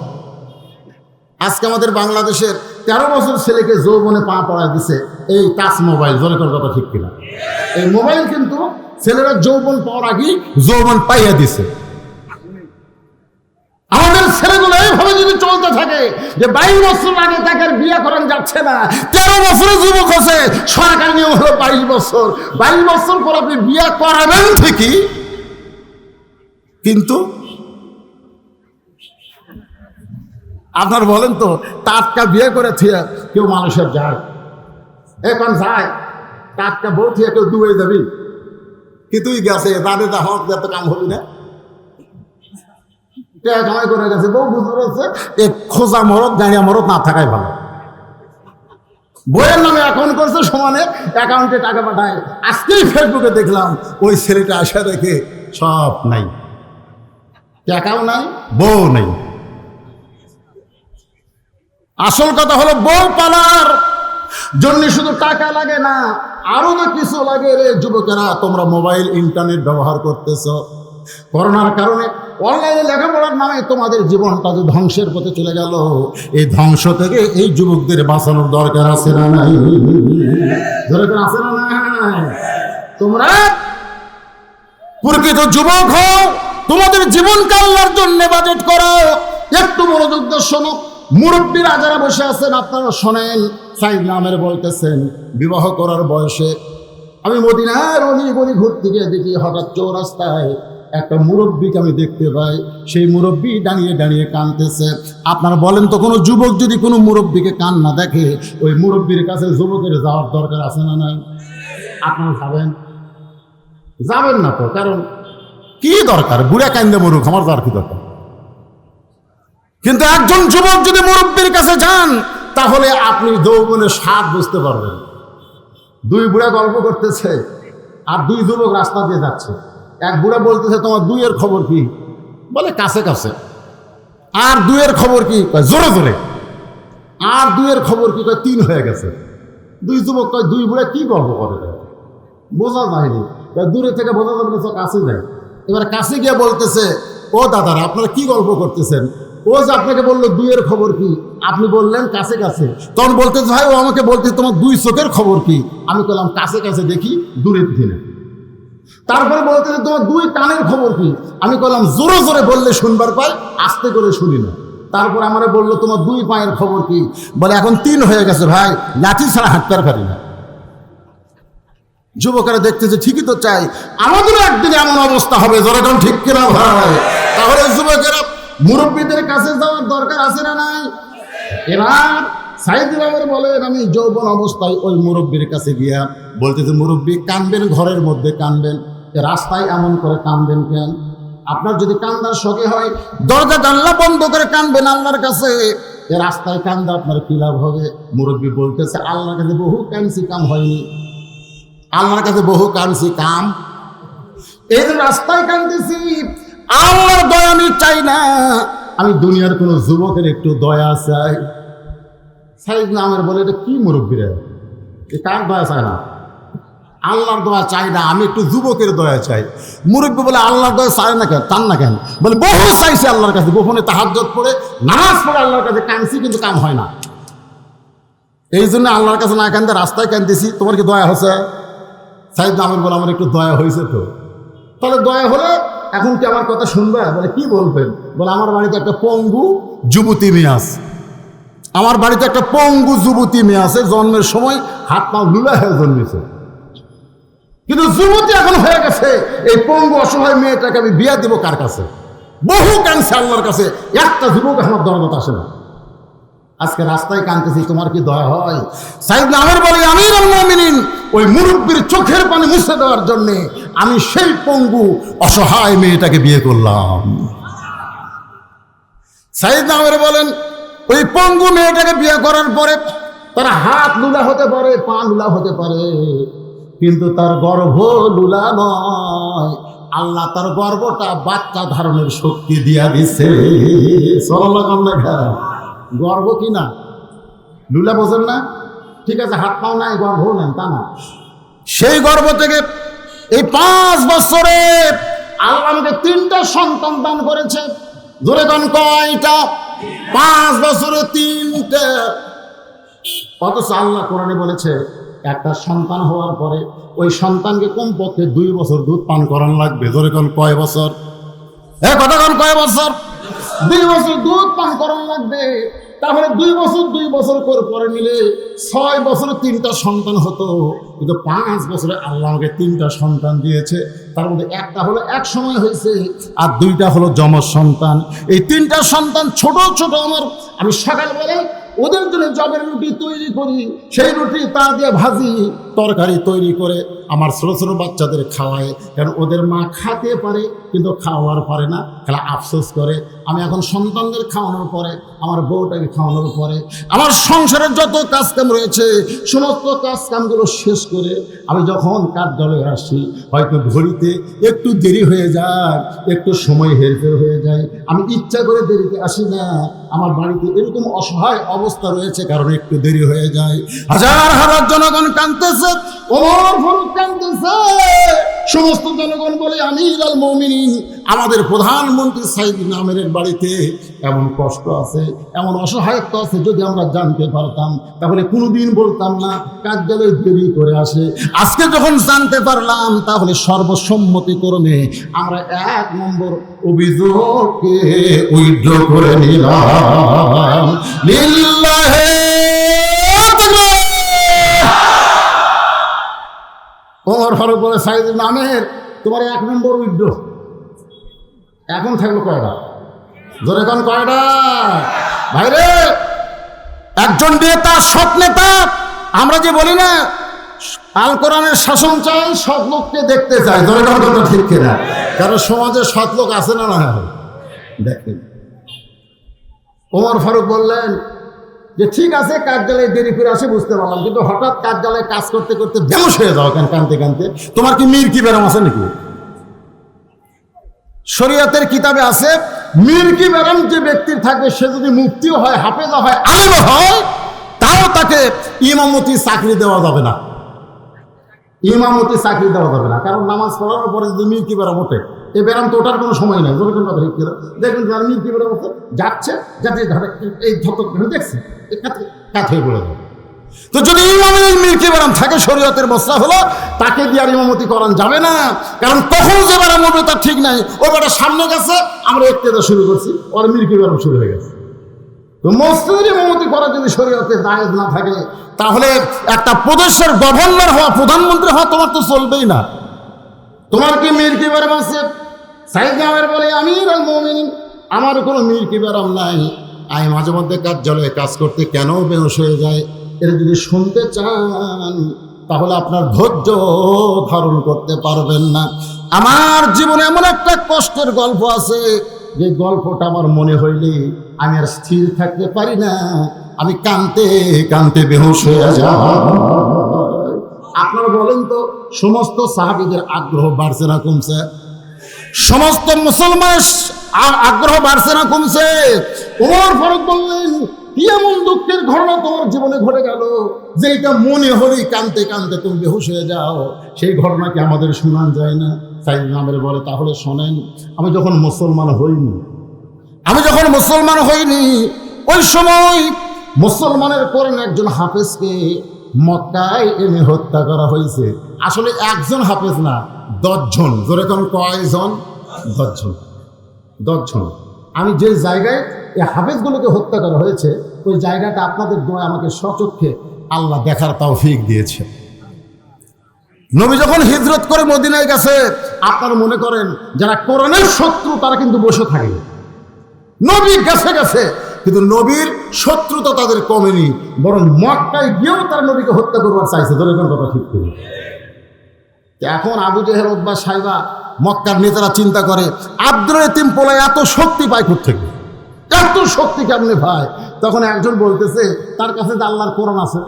[SPEAKER 1] আজকে আমাদের বাংলাদেশের 13 বছর ছেলেকে যৌবনে পা পড়ায় দিছে এই টাচ মোবাইল। জোরে করে কথা ঠিক কিনা? এই মোবাইল কিন্তু ছেলেরা যৌবন পাওয়ার আগেই যৌবন পাইয়া দিছে। আমাদের ছেলেগুলো এইভাবে যদি চলতে থাকে যে 22 বছর আগে তাকে বিয়ে করান যাচ্ছে না, 13 বছরে যুবক হচ্ছে, সরকার নিয়ম হলো 22 বছর। 22 বছর পর আপনি বিয়ে করাবেন ঠিকই, কিন্তু আপনার বলেন তো, টাটকা বিয়ে করে থিয়া কেউ মানুষের যায়? এখন যায় টাটকা বউ থিয়া কেউ ডুবে যাবি? কি তুই গেছে রাধে দা হক এত কাম হবি না? কামাই করে গেছে, বউ বুঝতে পারছে খোঁজা মরদ গাড়িয়া মরদ না থাকাই ভালো। বইয়ের নামে অ্যাকাউন্ট করছে, সমানে অ্যাকাউন্টে টাকা পাঠায়। আজকেই ফেসবুকে দেখলাম ওই ছেলেটা আসা দেখে সব নাই, টাকাও নাই, বউ নাই। আসল কথা হলো বউ পালার জন্য শুধু টাকা লাগে না, আরো না কিছু লাগে রে যুবকেরা। তোমরা মোবাইল ইন্টারনেট ব্যবহার করতেছ, করোনার কারণে অনলাইনে লেখাপড়ার নামে তোমাদের জীবনটা যে ধ্বংসের পথে চলে গেল, এই ধ্বংস থেকে এই যুবকদের বাঁচানোর দরকার আছে না নাই? দরকার আছে না নাই? তোমরা প্রকৃত যুবক হও, তোমাদের জীবনকে আল্লাহর জন্য বাজেট করো। একটু মনোযোগ দিয়ে শোনো, মুরব্বীরা যারা বসে আছেন আপনারা শোনেন। সাইয়েদনা ওমর বলতেছেন, বিবাহ করার বয়সে আমি মদিনার অলি ঘুরতে গিয়ে দেখি হঠাৎ চৌরাস্তায় একটা মুরব্বীকে আমি দেখতে পাই। সেই মুরব্বী দাঁড়িয়ে দাঁড়িয়ে কাঁদতেছে। আপনারা বলেন তো, কোনো যুবক যদি কোনো মুরব্বীকে কান্না দেখে, ওই মুরব্বীর কাছে যুবকের যাওয়ার দরকার আছে না নাই? আপনারা যাবেন? যাবেন না তো, কারণ কি দরকার? বুড়া কান্দে মরুক, আমার যাওয়ার কি দরকার? কিন্তু একজন যুবক যদি মুরব্বীর কাছে যান, তাহলে আপনি যৌবনের স্বাদ বুঝতে পারবেন। 2 বুড়া গল্প করতেছে আর 2 যুবক রাস্তা দিয়ে যাচ্ছে। এক বুড়া বলতেছে, তোমার 2 এর খবর কি? বলে কাছে কাছে। আর 2 এর খবর কি? জোরে জোরে। আর 2 এর খবর কি? 3 হয়ে গেছে। 2 যুবক কয়, 2 বুড়া কি গল্প করে? বোঝা যায়নি, দূরে থেকে বোঝা যাবে না, কাছে যায়। এবার কাছে গিয়ে বলতেছে, ও দাদারা আপনারা কি গল্প করতেছেন? ও যে আপনাকে বললো 2 এর খবর কি, আপনি বললেন কাছে কাছে। তখন বলতেছে, ভাই ও আমাকে বলতে তোমার 2 চোখের খবর কি? আমি বললাম কাছে কাছে দেখি, দূরে দিনে। তারপরে বলতেছে, তোমার 2 কানের খবর কি? আমি বললাম জোরে জোরে বললে শুনবার পাই, আস্তে করে শুনি না। তারপর আমারে বললো, তোমার 2 পায়ের খবর কি? বলে এখন 3 হয়ে গেছে ভাই, লাঠি ছাড়া হাঁটতে পারি না। যুবকেরা দেখতেছে, ঠিকই তো চাই, আমাদেরও একদিন এমন অবস্থা হবে। যেরকম ঠিক কিনা ভাই? তাহলে যুবকেরা মুরব্বীদের কাছে যাওয়ার দরকার আছে না নাই? এবার সাইয়েদনা ওমর বলেন, আমি যৌবন অবস্থায় ওই মুরব্বীর কাছে গিয়া বলতেছে, মুরব্বী কানবেন, ঘরের মধ্যে কানবেন, রাস্তায় এমন করে কানবেন কেন? আপনার যদি কান্দার শখে হয়, দরজা জানলা বন্ধ করে কানবেন আল্লাহর কাছে। রাস্তায় কান্দা আপনার কি লাভ হবে? মুরব্বী বলতেছে, আল্লাহর কাছে বহু কানছি, কাম হয়নি। আল্লাহর কাছে বহু কানছি, কাম এই যে রাস্তায় কানতেছি। আল্লাহর দয়া আমি চাই না, আমি দুনিয়ার কোন যুবকের একটু দয়া চাই। সাইয়েদনা ওমর বলে, এটা কি মুরব্বীরা, কার দয়া চায় না? আল্লাহর দয়া চাই না, আমি একটু যুবকের দয়া চাই। মুরব্বী বলে, আল্লাহর দয়া চায় না কেন, চান না কেন? বলে বহু চাইছি আল্লাহর কাছে, গোপনে তাহাজ্জুদ পড়ে নামাজ পড়ে আল্লাহর কাছে কাঁদছি, কিন্তু কাম হয় না। এই জন্য আল্লাহর কাছে না কান্দে রাস্তায় কাঁদতেছি। তোমার কি দয়া হয়েছে? সাইয়েদনা ওমর বলে, আমার একটু দয়া হয়েছে। তো তাহলে দয়া হলে এখন কি আমার কথা শুনবে? বলে কি বলবেন? বলে আমার বাড়িতে একটা পঙ্গু যুবতী মেয়ে আছে, আমার বাড়িতে একটা পঙ্গু যুবতী মেয়ে আছে, জন্মের সময় হাত পা লুলা হয়ে জন্মেছে, কিন্তু যুবতী এখন হয়ে গেছে। এই পঙ্গু অসহায় মেয়েটাকে আমি বিয়া দিব কার কাছে? বহু কাঁদছে আল্লাহর কাছে, একটা যুবক আমার দরজা আসে না। আজকে রাস্তায় কাঁদতেছি, তোমার কি দয়া হয়? সাইয়েদনা ওমর বলে, আমিরুল মুমিনিন, ওই মুরব্বীর চোখের পানি মুছে দেওয়ার জন্য আমি সেই পঙ্গু অসহায় মেয়েটাকে বিয়ে করলাম। সাইয়েদনা ওমর বলেন, ওই পঙ্গু মেয়েটাকে বিয়ে করার পরে তার হাত লুলা হতে পারে, পা লুলা হতে পারে, কিন্তু তার গর্ভ লুলা নয়। আল্লাহ তার গর্ভটা বাচ্চা ধারণের শক্তি দিয়া দিছে। গর্ভ কি না লুলা, বোঝেন না? ঠিক আছে, হাত পাও নাই, গর্ভ নেন, তা না। সেই গর্ভ থেকে এই 5 বছরে আল্লাহ আমাকে 3টা সন্তান দান করেছে। জোরে গান কয়টা? 5 বছরে 3টে। অথচ আল্লাহ কোরআনে বলেছে একটা সন্তান হওয়ার পরে ওই সন্তানকে কমপক্ষে 2 বছর দুধ পান করানো লাগবে। জোরে গান কয় বছর? কথা গান কয় বছর? 2 বছর দুধ পান করানো লাগবে। তাহলে 2 বছর করে পরে নিলে 6 বছরে 3টা সন্তান হতো, কিন্তু 5 বছরে আল্লাহ আমাকে 3টা সন্তান দিয়েছে। তার মধ্যে একটা হলো এক সময় হয়েছে, আর 2টা হলো যমজ সন্তান। এই 3টা সন্তান ছোট ছোট আমার, আমি সকালবেলায় ওদের জন্য জবের রুটি তৈরি করি, সেই রুটি তা দিয়ে ভাজি তরকারি তৈরি করে আমার ছোটো ছোটো বাচ্চাদের খাওয়ায়। কারণ ওদের মা খাতে পারে কিন্তু খাওয়ার পারে না, খেলা আফসোস করে। আমি এখন সন্তানদের খাওয়ানোর পরে, আমার বউটাকে খাওয়ানোর পরে, আমার সংসারের যত কাজকাম রয়েছে সমস্ত কাজকামগুলো শেষ করে আমি যখন কার্যালয়ে আসি, হয়তো ঘড়িতে একটু দেরি হয়ে যায়, একটু সময় হেরফের হয়ে যায়। আমি ইচ্ছা করে দেরিতে আসি না, আমার বাড়িতে এরকম অসহায় অবস্থা রয়েছে কারণ একটু দেরি হয়ে যায়। হাজার হাজার জনগণ কাঁদতেছে, ওমর ফারুক কাঁদতেছে, সমস্ত জনগণ বলে, আমিরুল মুমিনিন, আমাদের প্রধানমন্ত্রী সাইয়েদনা ওমরের বাড়িতে এমন কষ্ট আছে, এমন অসহায়ত্ব আছে, যদি আমরা জানতে পারতাম তাহলে কোনোদিন বলতাম না কার্যালয়ে দেরি করে আসে। আজকে যখন জানতে পারলাম তাহলে সর্বসম্মতিক্রমে আমরা 1 নম্বর অভিযোগকে উইথড্র করে নিলাম। লিল্লাহি ওমর ফারুক বলে, সাইয়েদনা ওমর, তোমার 1 নম্বর উইথড্র। এখন থাকলো কয়টা? জোরে কোন কয়টা? ভাইরে, একজন নেতা, সৎ নেতা, আমরা যে বলি না আল কোরআনের শাসন চাই, সৎ লোককে দেখতে চাই। জোরে কোন কথা ঠিক কিনা? কারণ সমাজে সৎ লোক আছে না? না, দেখেন। ওমর ফারুক বললেন যে ঠিক আছে, কার্যালয়ে দেরি করে আসে বুঝতে পারলাম, কিন্তু হঠাৎ কার্যালয়ে কাজ করতে করতে বেহুশ হয়ে যাও কেন কানতে কানতে? তোমার কি মির্কি ব্যারাম আছে নাকি? শরীয়তের কিতাবে আছে, মির্কি ব্যারাম যে ব্যক্তির থাকবে সে যদি মুফতিও হয়, হাফেজা হয়, আলেম হয়, তাও তাকে ইমামতি চাকরি দেওয়া যাবে না। ইমামতি চাকরি দেওয়া যাবে না, কারণ নামাজ পড়ানোর পরে যদি মির্কি ব্যারাম ওঠে, এই ব্যারাম তো ওঠার কোনো সময় নেই। দেখুন যার মির্কি ব্যারাম ওঠে যাচ্ছে, যাতে এই ধরক দেখছি কাত হয়ে পড়ে যাবে। তো যদি ইমামের মির্কি ব্যারাম থাকে, শরীয়তের মশলা হলো তাকে দিয়ে আর ইমামতি করান যাবে না। কারণ কখন যে ব্যারাম হবে তার ঠিক নাই। ও বেটা সামনে গেছে, আমরা ইক্তেদা শুরু করছি, ওর মির্কি ব্যারাম শুরু হয়ে গেছে। তো মসজিদের ইমামতি করা যদি শরীয়তে জায়েজ না থাকে, তাহলে একটা প্রদেশের গভর্নর হওয়া, প্রধানমন্ত্রী হওয়া তোমার তো চলবেই না। তোমার কি মির্কি ব্যারাম আছে? সাইয়েদনা ওমর বলে, আমিরুল মুমিনিন, আমার কোনো মির্কি ব্যারাম নাই। আমি মাঝে মধ্যে কার্যালয়ে কাজ করতে কেন বেহুশ হয়ে যায়, এটা যদি শুনতে চান তাহলে আপনার ধৈর্য ধারণ করতে পারবেন না। আমার জীবনে এমন একটা কষ্টের গল্প আছে, যে গল্পটা আমার মনে হইলে আমি আর স্থির থাকতে পারি না, আমি কাঁদতে কাঁদতে বেহুশ হয়ে যাই। আপনারা বলেন তো, সমস্ত সাহাবীদের আগ্রহ বাড়ছে না কমছে? সমস্ত মুসলমান আগ্রহ বাড়ছে না কমছে? ওমর ফারুক বললেন, কি এমন দুঃখের ঘটনা তোমার জীবনে ঘটে গেল যে এটা মনে হলেই কাঁদতে কাঁদতে তুমি বেহুশ হয়ে যাও? সেই ঘটনা কি আমাদের শোনান যায় না? সাইয়েদনা ওমর বলে, তাহলে শোনেন। আমি যখন মুসলমান হইনি, ওই সময় মুসলমানের কোরআন একজন হাফেজকে মক্কায় এনে হত্যা করা হয়েছে। আসলে একজন হাফেজ না, 10 জন। যেরকম কয়জন? 10 জন। আমি যে জায়গায় এই হাফেজগুলোকে হত্যা করা হয়েছে ওই জায়গাটা আপনাদের দোয়া আমাকে স্বচক্ষে আল্লাহ দেখার তৌফিক দিয়েছে। নবী যখন হিজরত করে মদিনায় গেছে, আপনারা মনে করেন যারা কোরআনের শত্রু তারা কিন্তু বসে থাকে। নবী গেছে গেছে, কিন্তু নবীর শত্রুতা তাদের কমেনি, বরং মক্কায় গিয়েও তারা নবীকে হত্যা করবার চাইছে। ধরে কোন কথা ঠিক করি। এখন আবু জেহেল, উতবা, সাইবা মক্কার নেতারা চিন্তা করে আব্দুল ইতিম পোলায় এত শক্তি পায় কোত্থেকে, এত শক্তি কেমনে পায়? তখন একজন বলতেছে তার কাছে যে আল্লাহর কোরআন আছে,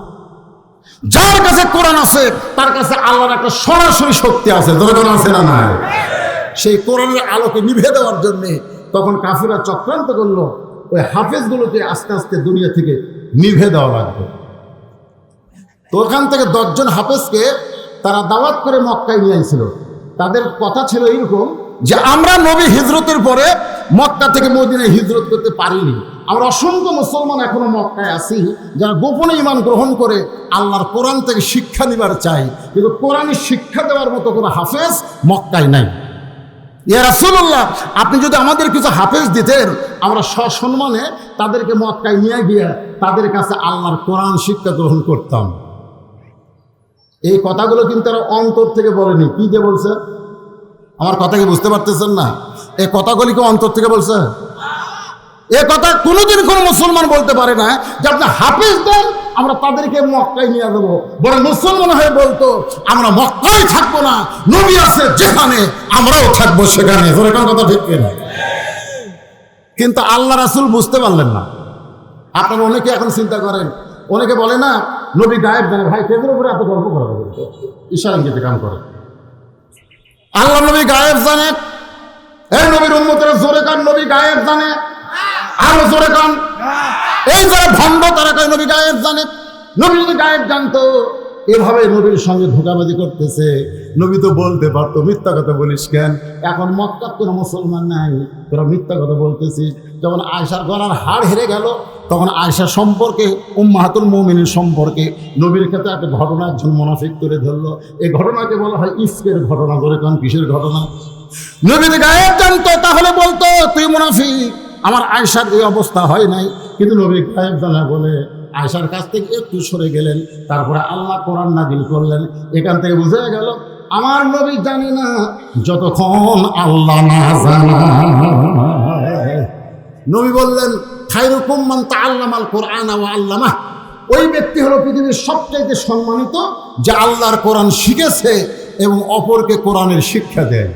[SPEAKER 1] যার কাছে কোরআন আছে তার কাছে আল্লাহর একটা সরাসরি শক্তি আছে। দরকার আছে না নাই? সেই কোরআনের আলোকে নিভে দেওয়ার জন্যে তখন কাফিররা চক্রান্ত করলো ওই হাফেজগুলোকে আস্তে আস্তে দুনিয়া থেকে নিভে দেওয়া লাগবে। তো ওখান থেকে 10 জন হাফেজকে তারা দাওয়াত করে মক্কায় নিয়ে আইছিল। তাদের কথা ছিল এইরকম যে আমরা নবী হিজরতের পরে মক্কা থেকে মদিনায় হিজরত করতে পারিনি। আমরা অসংখ্য মুসলমান এখনো মক্কায় আছি যারা গোপনে ঈমান গ্রহণ করে আল্লাহর কোরআন থেকে শিক্ষা নিবার চাই, কিন্তু কোরআনের শিক্ষা দেওয়ার মতো কোনো হাফেজ মক্কায় নাই। ইয়া রাসূলুল্লাহ, আপনি যদি আমাদের কিছু হাফেজ দিতেন আমরা সসম্মানে তাদেরকে মক্কায় নিয়ে গিয়ে তাদের কাছে আল্লাহর কোরআন শিক্ষা গ্রহণ করতাম। এই কথাগুলো কিন্তু তারা অন্তর থেকে বলেনি। কি যে বলছে? আমার কথা কি বুঝতে পারতেছেন না? এই কথাগুলি কি অন্তর থেকে বলছে? এ কথা কোনোদিন কোনো মুসলমান বলতে পারে না যে আপনি হাফেজ দেন আমরা তাদেরকে মক্কায় নিয়ে যাবো। বড় মুসলমান হয়ে বলতো আমরা মক্কায় থাকবো না, নবী আছে যেখানে আমরাও থাকবো সেখানে। কথা ঠিক কিনা? কিন্তু আল্লাহ রাসূল বুঝতে পারলেন না। আপনারা অনেকে এখন চিন্তা করেন, অনেকে বলে না নবী গায়েব জানে। ভাই কেদের উপরে এত গল্প করা হবে? ইশারা ইঙ্গিতে কাম করে। আল্লাহ নবী গায়েব জানে। এই নবীর উম্মতেরা জোরে কান নবী গায়েব জানে, আরো জোরে কান। এই যারা ভণ্ড তারা কয় নবী গায়েব জানে। নবী যদি গায়েব জানতো এভাবে নবীর সঙ্গে ধোঁকাবাজি করতেছে। নবী তো বলতে পারতো মিথ্যা কথা বলিস কেন? এখন মক্কার কোনো মুসলমান নাই, তোরা মিথ্যা কথা বলতেছিস। যখন আয়েশার গলার হাড় হেরে গেল তখন আয়েশা সম্পর্কে, উম্মাহাতুল মুমিনিন সম্পর্কে নবীর ক্ষেত্রে একটা ঘটনা একজন মুনাফিক করে ধরলো। এই ঘটনাকে বলা হয় ইফকের ঘটনা। ধরে কারণ কিসের ঘটনা? নবী যদি গায়েব জানতো তাহলে বলতো তুই মুনাফিক, আমার আয়েশার এই অবস্থা হয় নাই। কিন্তু নবী গায়েব জানা বলে আয়েশার কাছ থেকে একটু সরে গেলেন, তারপরে আল্লাহ কোরআন নাযিল করলেন। এখান থেকে বুঝে গেল আমার নবী জানে না যতক্ষণ আল্লাহ না জানায়। নবী বললেন খায়রুকুম মান তাআল্লামাল কোরআন ওয়া আল্লামাহ। ওই ব্যক্তি হলো পৃথিবীর সবচাইতে সম্মানিত যে আল্লাহর কোরআন শিখেছে এবং অপরকে কোরআনের শিক্ষা দেয়।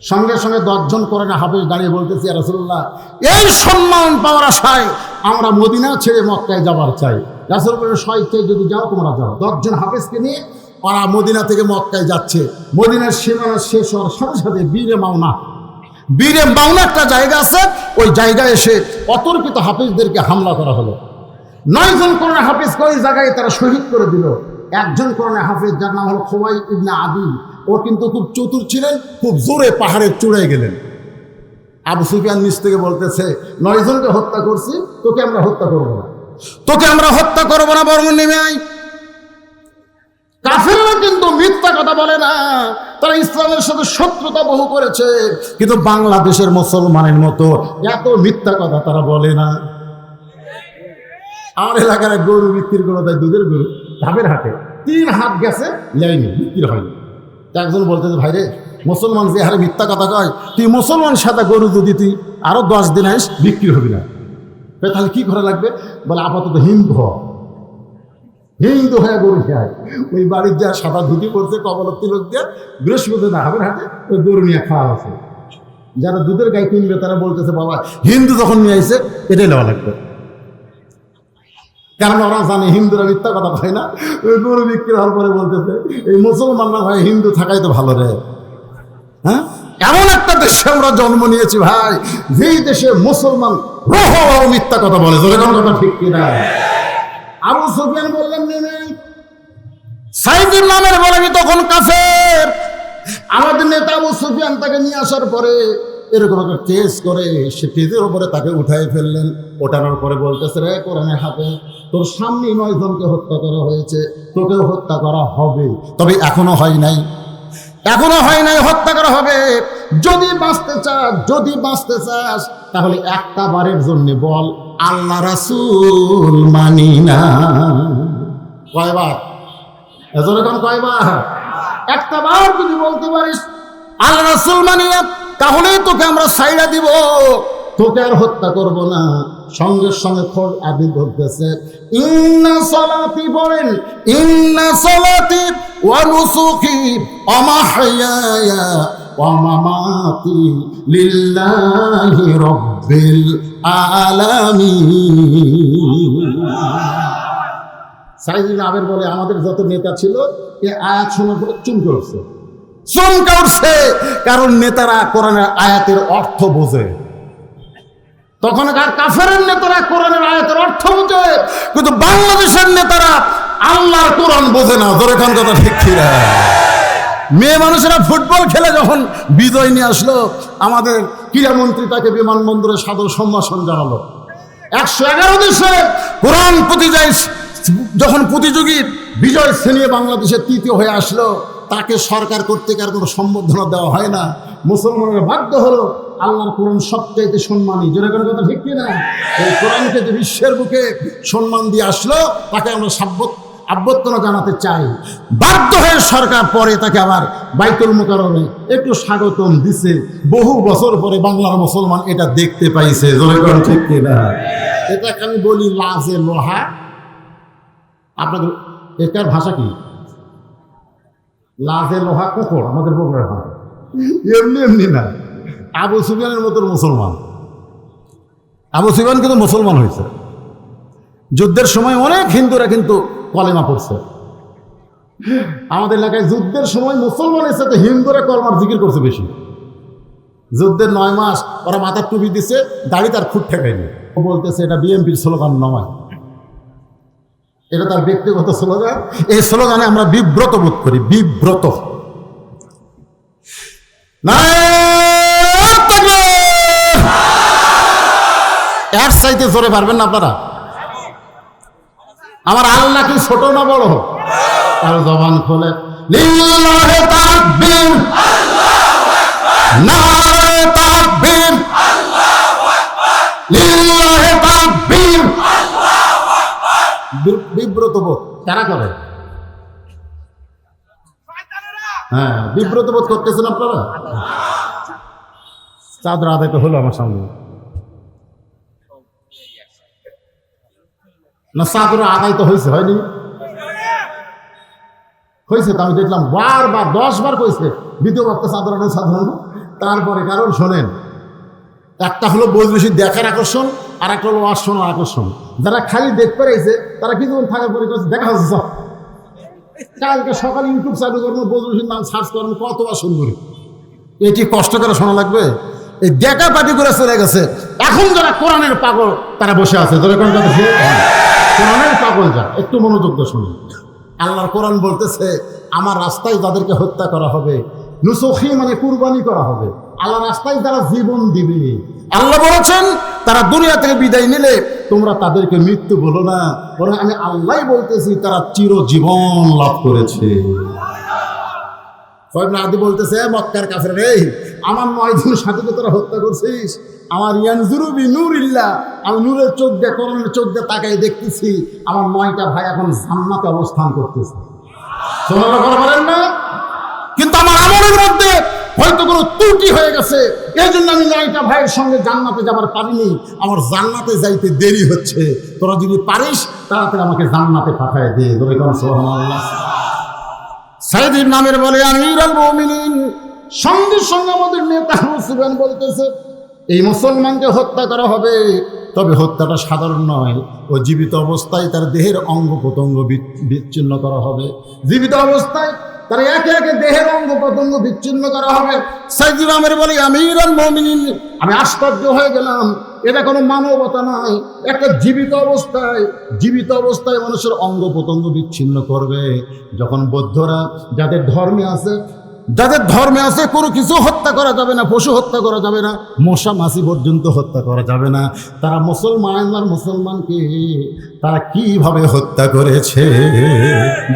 [SPEAKER 1] সঙ্গে সঙ্গে 10 জন কোরআনে হাফেজ দাঁড়িয়ে বলতেছি ইয়া রাসূলুল্লাহ, এই সম্মান পাওয়ার আশায় আমরা মদিনা ছেড়ে মক্কায় যাবার চাই। রাসূল বলেন স্বেচ্ছায় যদি যাও তোমরা যাও। 10 জন হাফেজকে নিয়ে ওরা মদিনা থেকে মক্কায় যাচ্ছে। মদিনার সীমানা শেষ হওয়ার সাথে সাথে বীরে মাওনা একটা জায়গা আছে, ওই জায়গায় এসে অতর্কিত হাফেজদেরকে হামলা করা হলো। 9 জন কোরআনে হাফেজকে ওই জায়গায় তারা শহীদ করে দিল। একজন কোরআনে হাফেজ যার নাম হলো খুবাইব ইবনে আদি, ও কিন্তু খুব চতুর ছিলেন, খুব জোরে পাহাড়ের চূড়ায় গেলেন। আবু সুফিয়ান নিচ থেকে বলতেছে 9 জনকে হত্যা করছি, তোকে আমরা হত্যা করবো না, তোকে আমরা হত্যা করবো না, বরং নেমে আয়। কাফেররা কিন্তু মিথ্যা কথা বলে না, তারা ইসলামের সাথে শত্রুতা বহু করেছে, কিন্তু বাংলাদেশের মুসলমানের মতো এত মিথ্যা কথা তারা বলে না। আমার এলাকার গরু বিক্রি করে দেয়, দুধের গরু ধাপের হাটে 3 হাত গেছে লাইনি বিক্রি হয়নি। একজন বলতেছে ভাই রে, মুসলমান যে হারে মিথ্যা কথা কয়, তুই মুসলমান সাদা গরু যদি তুই আরো 10 দিন আইস বিক্রি হবি না, তাহলে কি করা লাগবে? বলে আপাতত হিন্দু হয়ে গরু খেয়ে ওই বাড়ির যা সাদা ধুতি পড়ছে কবলক তিলক দিয়ে বৃহস্পতি না হাবের হাটে ওই গরু নিয়ে খাওয়া আছে। যারা দুধের গায়ে কিনবে তারা বলতেছে বাবা হিন্দু যখন নিয়ে আইছে এটাই নেওয়া লাগবে, কারণ ওরা জানে হিন্দুরা মিথ্যা কথা পায় না। ওই গরু বিক্রি হওয়ার পরে বলতেছে এই মুসলমানরা ভাই হিন্দু থাকাই তো ভালো রে। হ্যাঁ, এমন একটা দেশে আমরা জন্ম নিয়েছি ভাই, যেই দেশে মুসলমান মিথ্যা কথা বলে। কথা ঠিক কিনা? আবু সুফিয়ান বললেন সাইদের নামের বলে তখন কাফের। আমাদের নেতা আবু সুফিয়ান তাকে নিয়ে আসার পরে এরকম একটা কেস করে সে কেজের উপরে তাকে উঠাই ফেললেন। ওঠানোর পরে বলতেছে রে কোরআনে হাফেজ, তোর সামনে 9 জনকে হত্যা করা হয়েছে, তোকেও হত্যা করা হবে, তবে এখনো হয় নাই। এখনো হয় নাই, হত্যা করা হবে। যদি বাঁচতে চাস তাহলে একটা বারের জন্য বল আল্লাহ রাসূল মানি না। কয়বার? এজন্য কয়বার? একটা বার যদি বলতে পারিস আল্লাহ রাসূল মানি না, তাহলেই তোকে আমরা ছাইড়া দিব, তোকে আর হত্যা করব না। সঙ্গে সঙ্গে খোঁজ আদি বলতেছে ইন্না সালাতি, বলেন ইন্না সালাতি ওয়া নুসুকি ওয়া মাহইয়ায়া ওয়া মামাতি লিল্লাহি রাব্বিল আলামিন। সাইদুল আবের বলে আমাদের যত নেতা ছিল এই আয়াত শোনার পরে চমকে উঠছে, কারণ নেতারা কোরআনের আয়াতের অর্থ বোঝে। তখনকার কাফেরের নেতারা কোরআনের আয়াতের অর্থ বোঝে, কিন্তু বাংলাদেশের নেতারা আল্লাহর কোরআন বোঝে না। জোরে খান কথা ঠিক কিনা? মেয়ে মানুষেরা ফুটবল খেলে যখন বিজয় নিয়ে আসলো, আমাদের ক্রীড়ামন্ত্রী তাকে বিমানবন্দরে সাদর সম্ভাষণ জানালো। 111 দেশে কোরআন যখন প্রতিযোগী বিজয় শ্রেণী বাংলাদেশে তৃতীয় হয়ে আসলো, তাকে সরকার কর্তৃক আর কোনো সম্বর্ধনা দেওয়া হয় না। মুসলমানরা বাধ্য হলো আল্লাহর কোরআন সবচাইতে সম্মানী। জোরে কোনো কথা ঠিক কিনা? এই কোরআনকে যে বিশ্বের বুকে সম্মান দিয়ে আসলো, তাকে আমরা অভ্যর্থনা জানাতে চাই। বাধ্য হয়ে সরকার পরে তাকে আবার বাইতুল মুকাররমে একটু স্বাগতম দিছে। বহু বছর পরে বাংলার মুসলমান এটা দেখতে পাইছে। জোরে কোনো ঠিক কিনা? এটাকে আমি বলি লাজে লোহা। আপনাদের এটার ভাষা কি? লাজে লোহা কুকুর, আমাদের বগুড়ার ভাষা। এমনি না, আবু সুফিয়ানের মতো মুসলমান। আবু সুফিয়ান কিন্তু মুসলমান হয়েছে। যুদ্ধের সময় অনেক হিন্দুরা কিন্তু কলেমা পড়ছে। আমাদের এলাকায় যুদ্ধের সময় মুসলমানের সাথে হিন্দুরা কলমার জিকির করছে বেশি। যুদ্ধের 9 মাস ওরা মাথার টুপি দিছে, দাড়ি তার খুঁট ঠেকায়নি। ও বলতেছে এটা বিএনপির স্লোগান নয়, এটা তার ব্যক্তিগত স্লোগান। এই স্লোগানে আমরা বিব্রত বোধ করি, বিব্রত। এর চাইতে জোরে পারবেন না আপনারা? আমার আল্লাহ কি ছোট না বড়? তার জবান খোলে লিল্লাহি তাকবীর, নারে তাকবীর, লিল্লাহি তাকবীর। বিব্রত বোধ কারা করে? হ্যাঁ, বিব্রত বোধ করতেছেন আপনারা। চাঁদরা আদায় তো হলো আমার সামনে না? চাঁদরা আদায় তো হয়েছে, হয়নি? হয়েছে তো, আমি দেখলাম বারবার 10 বার কইছে দ্বিতীয় বার্তা চাঁদরা নেই সাধারণ। তারপরে কারণ শোনেন, একটা হলো বৈদেশিক দেখার আকর্ষণ, আর একটা হলো শোনার আকর্ষণ। যারা খালি দেখতে পেরেছে তারা কিছুক্ষণ থাকার পরে দেখা হচ্ছে সব। কালকে সকালে ইউটিউব চালু করবো, বৈদেশিক নাম সার্চ করবো, কতবার শুনবো। এটি কষ্ট করে শোনা লাগবে? এই দেখা পাটি করে চলে গেছে। এখন যারা কোরআনের পাগল তারা বসে আছে। কোরআনের পাগল যা, একটু মনোযোগ দিয়ে শুনুন। আল্লাহর কোরআন বলতেছে আমার রাস্তায় যাদেরকে হত্যা করা হবে, নুসুখি মানে কুরবানি করা হবে, আল্লাহ রাস্তায় যারা জীবন দিবে, আল্লাহ বলেছেন তারা দুনিয়া থেকে বিদায় নিলে তোমরা তাদেরকে মৃত্যু বলো না, বরং আমি আল্লাহ বলতেছি তারা চিরজীবন লাভ করেছে। আদি বলতেছে মক্কার কাফের, রে আমার 9 জন সাথীকে তোরা হত্যা করছিস, আমার ইয়ানজুরুবি নূরিল্লাহ, আমি নূরের চোখ দিয়ে, কোরআনের চোখ দিয়ে তাকাই দেখতেছি আমার 9টা ভাই এখন জান্নাতে অবস্থান করতেছে। শোনাটা করে পারেন না? কিন্তু আমার আমলের মধ্যে হয়তো কোনো ত্রুটি হয়ে গেছে, এই জন্য আমি 9টা ভাইয়ের সঙ্গে জান্নাতে যাবার পারিনি, আমার জান্নাতে যাইতে দেরি হচ্ছে। তোরা যদি পারিস তাড়াতাড়ি আমাকে জান্নাতে পাঠায় দে। সুবহানাল্লাহ। সাইদির নামের বলে আমিরুল মুমিনিন। সঙ্গে সঙ্গে আমাদের নেতা মুসলমান বলতেছে এই মুসলমানকে হত্যা করা হবে, তবে হত্যাটা সাধারণ নয়, ও জীবিত অবস্থায় তার দেহের অঙ্গ প্রত্যঙ্গ বিচ্ছিন্ন করা হবে। জীবিত অবস্থায় তার একে একে দেহের অঙ্গ প্রত্যঙ্গ বিচ্ছিন্ন করা হবে। সাইদির নামের বলে আমিরুল মুমিনিন। আমি আশ্চর্য হয়ে গেলাম, এটা কোনো মানবতা নয়। একটা জীবিত অবস্থায় মানুষের অঙ্গ প্রত্যঙ্গ বিচ্ছিন্ন করবে। যখন বৌদ্ধরা যাদের ধর্মে আছে কোনো কিছু হত্যা করা যাবে না, পশু হত্যা করা যাবে না, মশা মাছি পর্যন্ত হত্যা করা যাবে না, তারা মুসলমানকে তারা কিভাবে হত্যা করেছে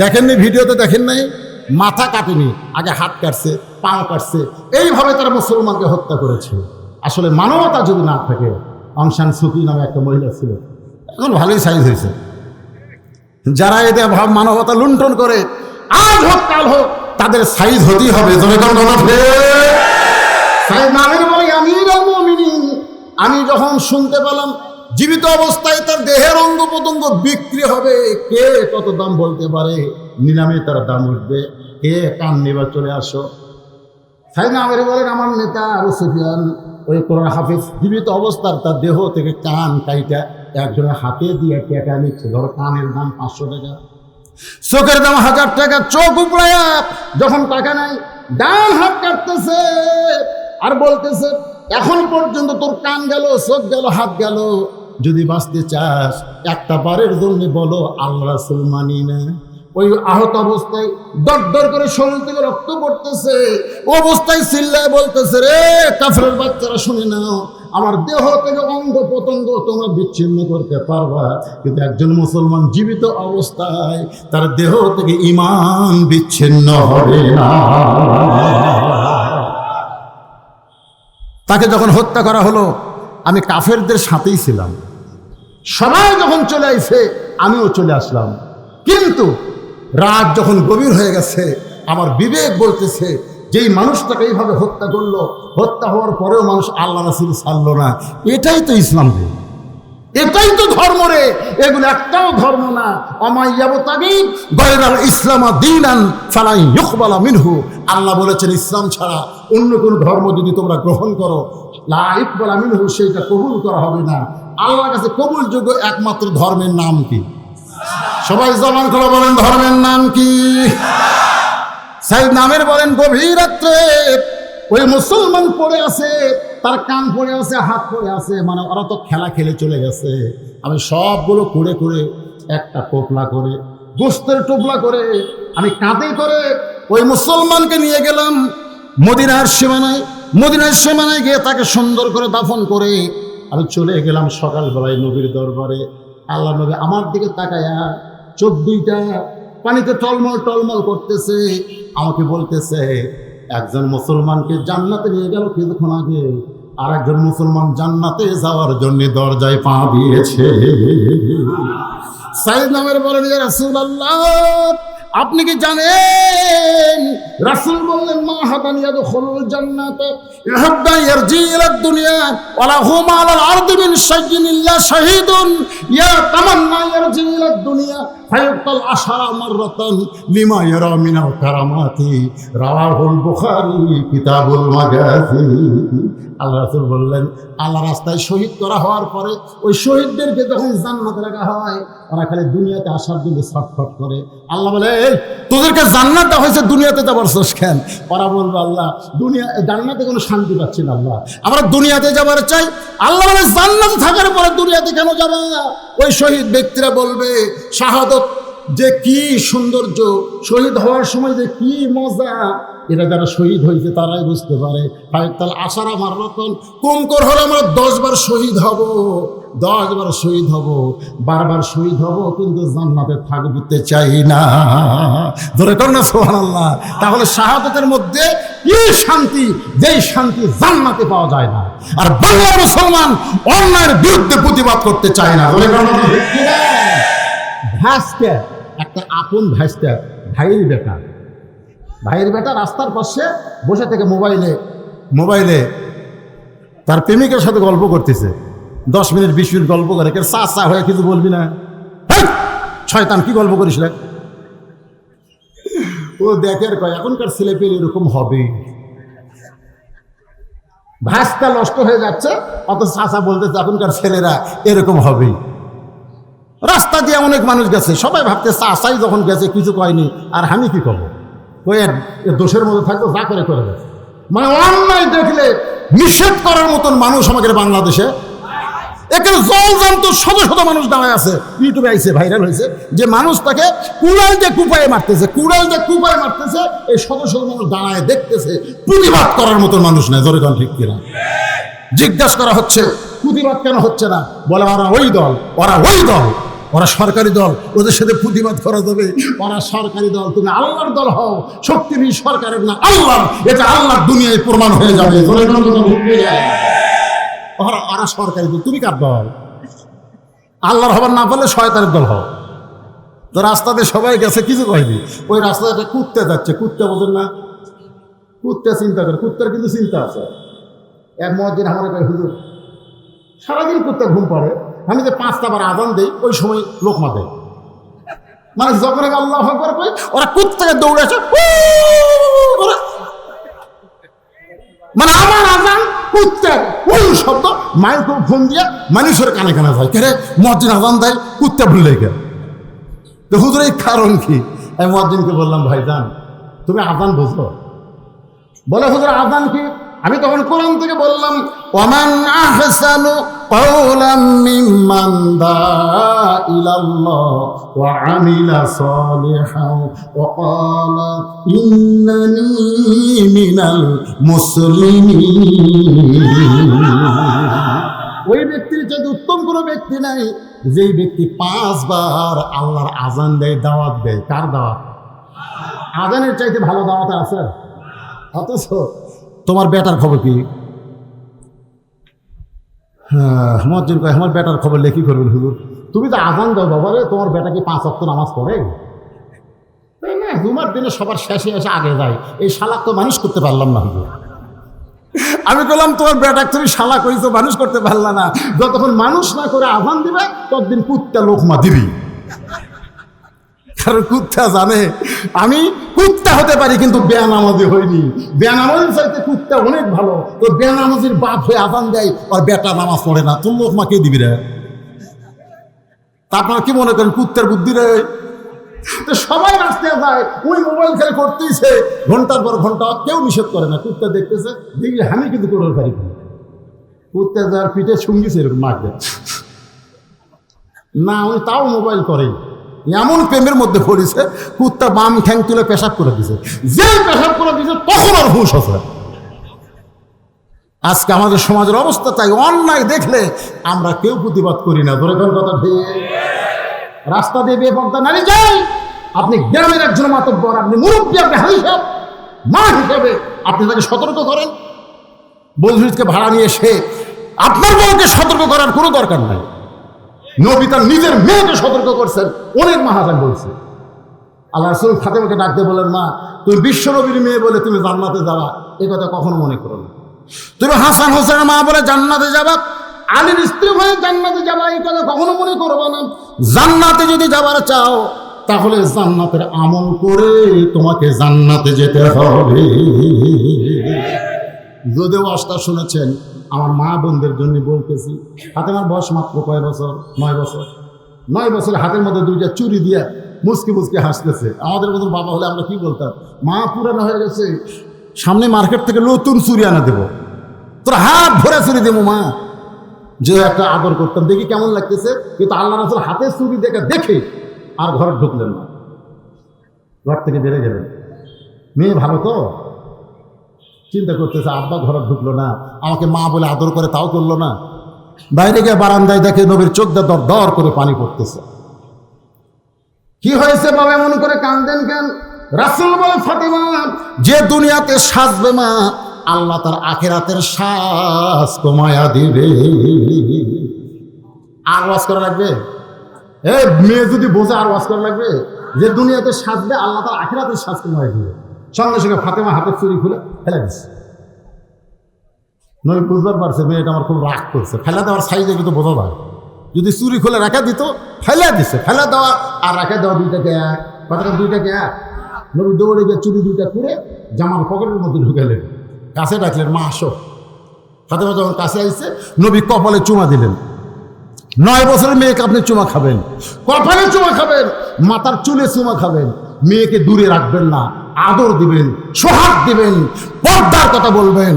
[SPEAKER 1] দেখেননি? ভিডিওতে দেখেন নাই? মাথা কাটেনি, আগে হাত কাটছে, পাও কাটছে, এইভাবে তারা মুসলমানকে হত্যা করেছে। আসলে মানবতা যদি না থাকে, অং সান সুকি নামে একটা মহিলা ছিল, এখন ভালোই সাইজ হয়েছে। যারা এদের মানবতা লুণ্ঠন করে আজ হোক কাল হোক তাদের সাইজ হতেই হবে। আমি যখন শুনতে পেলাম জীবিত অবস্থায় তার দেহের অঙ্গ প্রত্যঙ্গ বিক্রি হবে, কে কত দাম বলতে পারে, নিলামে তার দাম উঠবে, কে কান নেবার চলে আসো। সাইদনা আমির বলেন আমার নেতা আবু সুফিয়ান ওই কোরআন হাফিজ জীবিত অবস্থার তার দেহ থেকে কান কাইটা একজনের হাতে দিয়ে টাকা নিচ্ছে। ধরো কানের দাম 500 টাকা, চোখের দাম 1000 টাকা, চোখ উপড়ায়া যখন টাকা নাই ডান হাত কাটতেছে আর বলতেছে এখন পর্যন্ত তোর কান গেল, চোখ গেল, হাত গেল, যদি বাঁচতে চাস একটা বারের জন্য বলো আল্লাহ রাসূল মানি না। ওই আহত অবস্থায় দর দর করে শরীর থেকে রক্ত পড়তেছে, অবস্থায় চিল্লায় বলতেছে রে কাফেরের বাচ্চারা শুনে নাও, আমার দেহ থেকে অঙ্গ প্রত্যঙ্গ তোমরা বিচ্ছিন্ন করতে পারবা, কিন্তু একজন মুসলমান জীবিত অবস্থায় তার দেহ থেকে ঈমান বিচ্ছিন্ন হবে না। তাকে যখন হত্যা করা হলো আমি কাফেরদের সাথেই ছিলাম, সবাই যখন চলে আসে আমিও চলে আসলাম, কিন্তু রাত যখন গভীর হয়ে গেছে আমার বিবেক বলতেছে যেই মানুষটাকে এইভাবে হত্যা করলো, হত্যা হওয়ার পরেও মানুষ আল্লাহ রাসূল ছাড়লো না, এটাই তো ইসলাম রে, এটাই তো ধর্ম রে, এগুলো একটাও ধর্ম না। অমাইয়াবতাগি গায়রাল ইসলাম দীনান ফালা ইউকবালা মিনহু, আল্লাহ বলেছেন ইসলাম ছাড়া অন্য কোনো ধর্ম যদি তোমরা গ্রহণ করো লা ইউকবালা মিনহু, সেইটা কবুল করা হবে না। আল্লাহর কাছে কবুলযোগ্য একমাত্র ধর্মের নাম কি? সবাই জবান খুলে বলেন ধর্মের নাম কি? সাইদ নামের বলেন গভীর রাত্রে ওই মুসলমান পড়ে আছে, তার কান পড়ে আছে, হাত পড়ে আছে, মানে ওরা তো খেলা খেলে চলে গেছে। আমি সবগুলো কুড়ে কুড়ে একটা টোপলা করে গোস্তের টোপলা করে আমি কাঁধে করে ওই মুসলমানকে নিয়ে গেলাম মদিনার সীমানায়। মদিনার সীমানায় গিয়ে তাকে সুন্দর করে দাফন করে আমি চলে গেলাম সকালবেলায় নবীর দরবারে। আল্লাহ নবী আমার দিকে তাকায়া চোখ দুইটা পানিতে টলমল টলমল করতেছে, আমাকে বলতেছে একজন মুসলমানকে জান্নাতে নিয়ে গেল কিছুক্ষণ আগে, আর একজন মুসলমান জান্নাতে যাওয়ার জন্য দরজায় পা দিয়েছে। সাইদ নামের বলেন ইয়া রাসূলুল্লাহ আপনি কি জানেন? রাসূল বললেন মা হাদান ইয়াদখুলুল জান্নাত ইহাব্বা ইয়ারজি ইলাদ দুনিয়া ওয়ালা হুম আলাল আরদি মিন শাইইন ইল্লা শাহীদুন ইয়া তামান্না ইয়ারজি ইলাদ দুনিয়া ফায়ুক্তাল আশারা মাররাতান লিমা ইয়ারা মিনাল কারামাতি রাওয়াহুল বুখারী কিতাবুল মাগাজি। আল্লাহ রাসূল বললেন আল্লাহ রাস্তায় শহীদ করা হওয়ার পরে ওই শহীদদেরকে যখন জান্নাতে রাখা হয় ওরা খালি দুনিয়াতে আসার জন্য ছটফট করে। আল্লাহ বলে এই তোদেরকে জান্নাত দেওয়া হয়েছে দুনিয়াতে যাবার শেষ কেন? ওরা বলবে আল্লাহ দুনিয়া জান্নাতে কোনো শান্তি পাচ্ছি না, আল্লাহ আমরা দুনিয়াতে যাবার চাই। আল্লাহ বলে জান্নাতে থাকার পরে দুনিয়াতে কেন যাবে? ওই শহীদ ব্যক্তিরা বলবে শাহাদত যে কি সৌন্দর্য, শহীদ হওয়ার সময় যে কি মজা, এরা যারা শহীদ হয়েছে তারাই বুঝতে পারে। ফায়ুক্তাল আশারা মাররাতান কম করে হলে আমরা 10 বার শহীদ হব, 10 বার শহীদ হব, বারবার শহীদ হব, কিন্তু জান্নাতে থাকতে চাই না। ধরে কর না সুবহানাল্লাহ। তাহলে শাহাদাতের মধ্যে কি শান্তি, যেই শান্তি জান্নাতে পাওয়া যায় না। আর বাংলার মুসলমান অন্যায়ের বিরুদ্ধে প্রতিবাদ করতে চায় না। ভাইস্তা একটা আপন ভাইস্তা, ভাইয়ের বেটা রাস্তার পাশে বসে থেকে মোবাইলে তার প্রেমিকের সাথে গল্প করতেছে। 10 মিনিট 20 মিনিট গল্প করে, চা চা হয়ে কিছু বলবি না, শয়তান কি গল্প করিস না। ও দেখে আর কয় এখনকার ছেলে পেলে এরকম হবে, ভাস্তা নষ্ট হয়ে যাচ্ছে, অত চাচা বলতেছে এখনকার ছেলেরা এরকম হবে। রাস্তা দিয়ে অনেক মানুষ গেছে, সবাই ভাবতে চাচাই যখন গেছে কিছু কয়নি, আর আমি কি করবো? ওই দোষের মধ্যে থাকবো, যা করে করে গেছে। মানে অন্যায় দেখলে নিষেধ করার মতন মানুষ আমাদের বাংলাদেশে এখানে জলজান্ত শত শত মানুষ দাঁড়ায় আছে। ইউটিউবে আইছে, ভাইরাল হয়েছে যে মানুষ তাকে কুড়াল দিয়ে কুপায়ে মারতেছে, এই শত শত মানুষ দাঁড়ায় দেখতেছে, প্রতিবাদ করার মতন মানুষ নাই। জোরে গান ঠিক কিনা? জিজ্ঞাসা করা হচ্ছে প্রতিবাদ কেন হচ্ছে না? বলে ওরা ওই দল। ওরা সরকারি দল, ওদের সাথে প্রতিবাদ করা যাবে? ওরা সরকারি দল, তুমি আল্লাহর দল হও। শক্তি নেই সরকারের না আল্লাহর, এটা আল্লাহর দুনিয়ায় প্রমাণ হয়ে যাবে। ওরা সরকারি দল, তুমি কার দল? আল্লাহর হবার না পারলে শয়তানের দল হও। তো রাস্তাতে সবাই গেছে, কিছু কয়নি। ওই রাস্তাতে কুত্তে যাচ্ছে, কুত্তে বোঝেন না? কুত্তে চিন্তা করে, কুত্তার কিন্তু চিন্তা আছে। এক মুয়াজ্জিন আমার কয়, হুজুর সারাদিন কুত্তা ঘুম পাড়ে, আমি যে 5টা বার আজান দেই ওই সময় লোকমা দেয়। মানে যখন আল্লাহু আকবার কই, ওরা কুত্তাকে দৌড়াচ্ছে, মানে আমার আজান কুত্তার ওই শব্দ মাইক্রোফোন দিয়ে মানুষের কানে কানে যায়। কে মুয়াজ্জিন আজান দেয়, কুত্তা ভুলে গেল। তো হুজুর এই কারণ কি? আমি মুয়াজ্জিনকে বললাম, ভাইজান তুমি আজান বুঝো? বলে হুজুর আজান কি? আমি তখন কোরআন থেকে বললাম, ওয়ামান আহসানু কাওলাম মিম্মান দাআ ইলাল্লাহ ওয়া আমিলা সালিহান ওয়া ক্বালা ইন্নানী মিনাল মুসলিমিন। ওই ব্যক্তির চাইতে উত্তম কোনো ব্যক্তি নাই যেই ব্যক্তি 5 বার আল্লাহর আজান দেয়, দাওয়াত দেয়। কার দাওয়াত? আজানের চাইতে ভালো দাওয়াত আছে? অথচ তোমার বেটার খবর কি? হ্যাঁ, মুয়াজ্জিন কয়, আমার বেটার খবর লেখি করবেন হুজুর? তুমি তো আজান দাও বাবারে, তোমার বেটা কি 5 ওয়াক্ত নামাজ পড়ে? না, জুমার দিনে সবার শেষে এসে আগে যায়। এই শালাক তো মানুষ করতে পারলাম না হুজুর। আমি বললাম, তোমার বেটা তুমি শালা করেছো, মানুষ করতে পারলা না। যতক্ষণ মানুষ না করে আজান দিবে ততদিন কুত্তা লোকমা দিবি। কারণ কুত্তা জানে আমি কুত্তা হতে পারি, কিন্তু বেনামাজি হইনি। বেনামাজির চাইতে কুত্তা অনেক ভালো। তো বেনামাজির বাপ হয়ে আজান দেয়, আর বেটা নামাজ পড়ে না, তোর লোকমা কে দিবি রে? তারপর কি মনে করেন কুত্তার বুদ্ধি রে? তো সবাই রাস্তায় যায়, ওই মোবাইল খেলে করতেইছে ঘন্টার পর ঘন্টা, কেউ নিষেধ করে না। কুত্তা দেখতেছে, দেখি আমি কিন্তু করে পারি। কুত্তা যার পিঠে শুঙ্গিছে এরকম মারবে না, ওই তাও মোবাইল করে। এমন প্রেমের মধ্যে পড়েছে, কুত্তা বাম ঠ্যাং তুলে পেশাব করে দিছে। যে পেশাব করে দিছে তখন আর হুঁশ আছে। আজকে আমাদের সমাজের অবস্থা তাই, অন্যায় দেখলে আমরা কেউ প্রতিবাদ করি না। ধরে কোন কথা ঠিক? রাস্তা দিয়ে বেপর্দা নারী যাই, আপনি গ্রামের একজন মাতব্বর, আপনি মুরব্বী, আপনি হালিসাব মা হিসেবে আপনি তাকে সতর্ক করেন। বন্ধুকে ভাড়া নিয়ে এসে আপনার বউকে সতর্ক করার কোনো দরকার নাই। নবী তার নিজের মেয়েকে সতর্ক করছেন, অনেক মাহাজান বলছে। আল্লাহ রাসূল ফাতেমাকে ডাকতে বলেন, মা তুমি বিশ্ব নবীর মেয়ে বলে তুমি জান্নাতে যাবা, এ কথা কখনো মনে করো না। তুমি হাসান হোসেনের মা বলে জান্নাতে যাবা, আলীর স্ত্রী হয়ে জান্নাতে যাবা, এই কথা কখনো মনে করবো না। জান্নাতে যদি যাবার চাও তাহলে জান্নাতের আমল করে তোমাকে জান্নাতে যেতে হবে। যদিও আস্থা শুনেছেন, আমার মা বোনদের জন্য বলতেছি। ফাতেমার বয়স মাত্র কয় বছর? 9 বছর। 9 বছর হাতের মধ্যে 2টা চুরি দিয়ে মুসকি মুসকি হাসতেছে। আমাদের মতন বাবা হলে আমরা কি বলতাম? মা পুরানো হয়ে গেছে, সামনে মার্কেট থেকে নতুন চুরি আনা দেবো, তোর হাত ভরে চুরি দেবো মা। যে একটা আদর করতাম, দেখি কেমন লাগতেছে। কিন্তু আল্লাহ রাসূল হাতে চুরি দেখে আর ঘরে ঢুকলেন না, ঘর থেকে বেড়ে গেলেন। মেয়ে ভালো তো চিন্তা করতেছে, আব্বা ঘরে ঢুকলো না, আমাকে মা বলে আদর করে তাও করলো না। বাইরে গিয়ে বারান্দায় দেখে নবীর চোখ দিয়ে দর দর করে পানি পড়তেছে। কি হয়েছে বাবা এমন করে কাঁদেন কেন? রাসূল বলে, ফাতেমা যে দুনিয়াতে সাজবে মা, আল্লাহ তার আখিরাতের শ্বাস কমায়া দিবে। আর ওয়াজ করা লাগবে? এই মেয়ে যদি বোঝে আর ওয়াজ করা লাগবে? যে দুনিয়াতে সাজবে আল্লাহ তার আখিরাতের শ্বাস কমায়া দিবে। সঙ্গে সঙ্গে ফাতেমা হাতের চুরি খুলে ফেলে দিচ্ছে। নবী বুঝবার পারছে মেয়েটা আমার খুব রাগ করছে। ফেলা দেওয়ার সাইজে কিন্তু বোঝা যায়। যদি চুরি খুলে রাখা দিত, ফেলে দিছে। ফেলা দেওয়া আর রাখা দেওয়া দুইটাকে এক। কথাটা দুইটাকে এক। নবী দৌড়ে গিয়ে চুরি 2টা করে জামার পকেটের মধ্যে ঢুকালেন, কাছে ডাকলেন, মা আসো। ফাতেমা যখন কাছে আসছে, নবী কপালে চুমা দিলেন। 9 বছরের মেয়েকে আপনি চুমা খাবেন, কপালে চুমা খাবেন, মাথার চুলে চুমা খাবেন। মেয়েকে দূরে রাখবেন না, আদর দিবেন, সোহাগ দিবেন, পর্দার কথা বলবেন।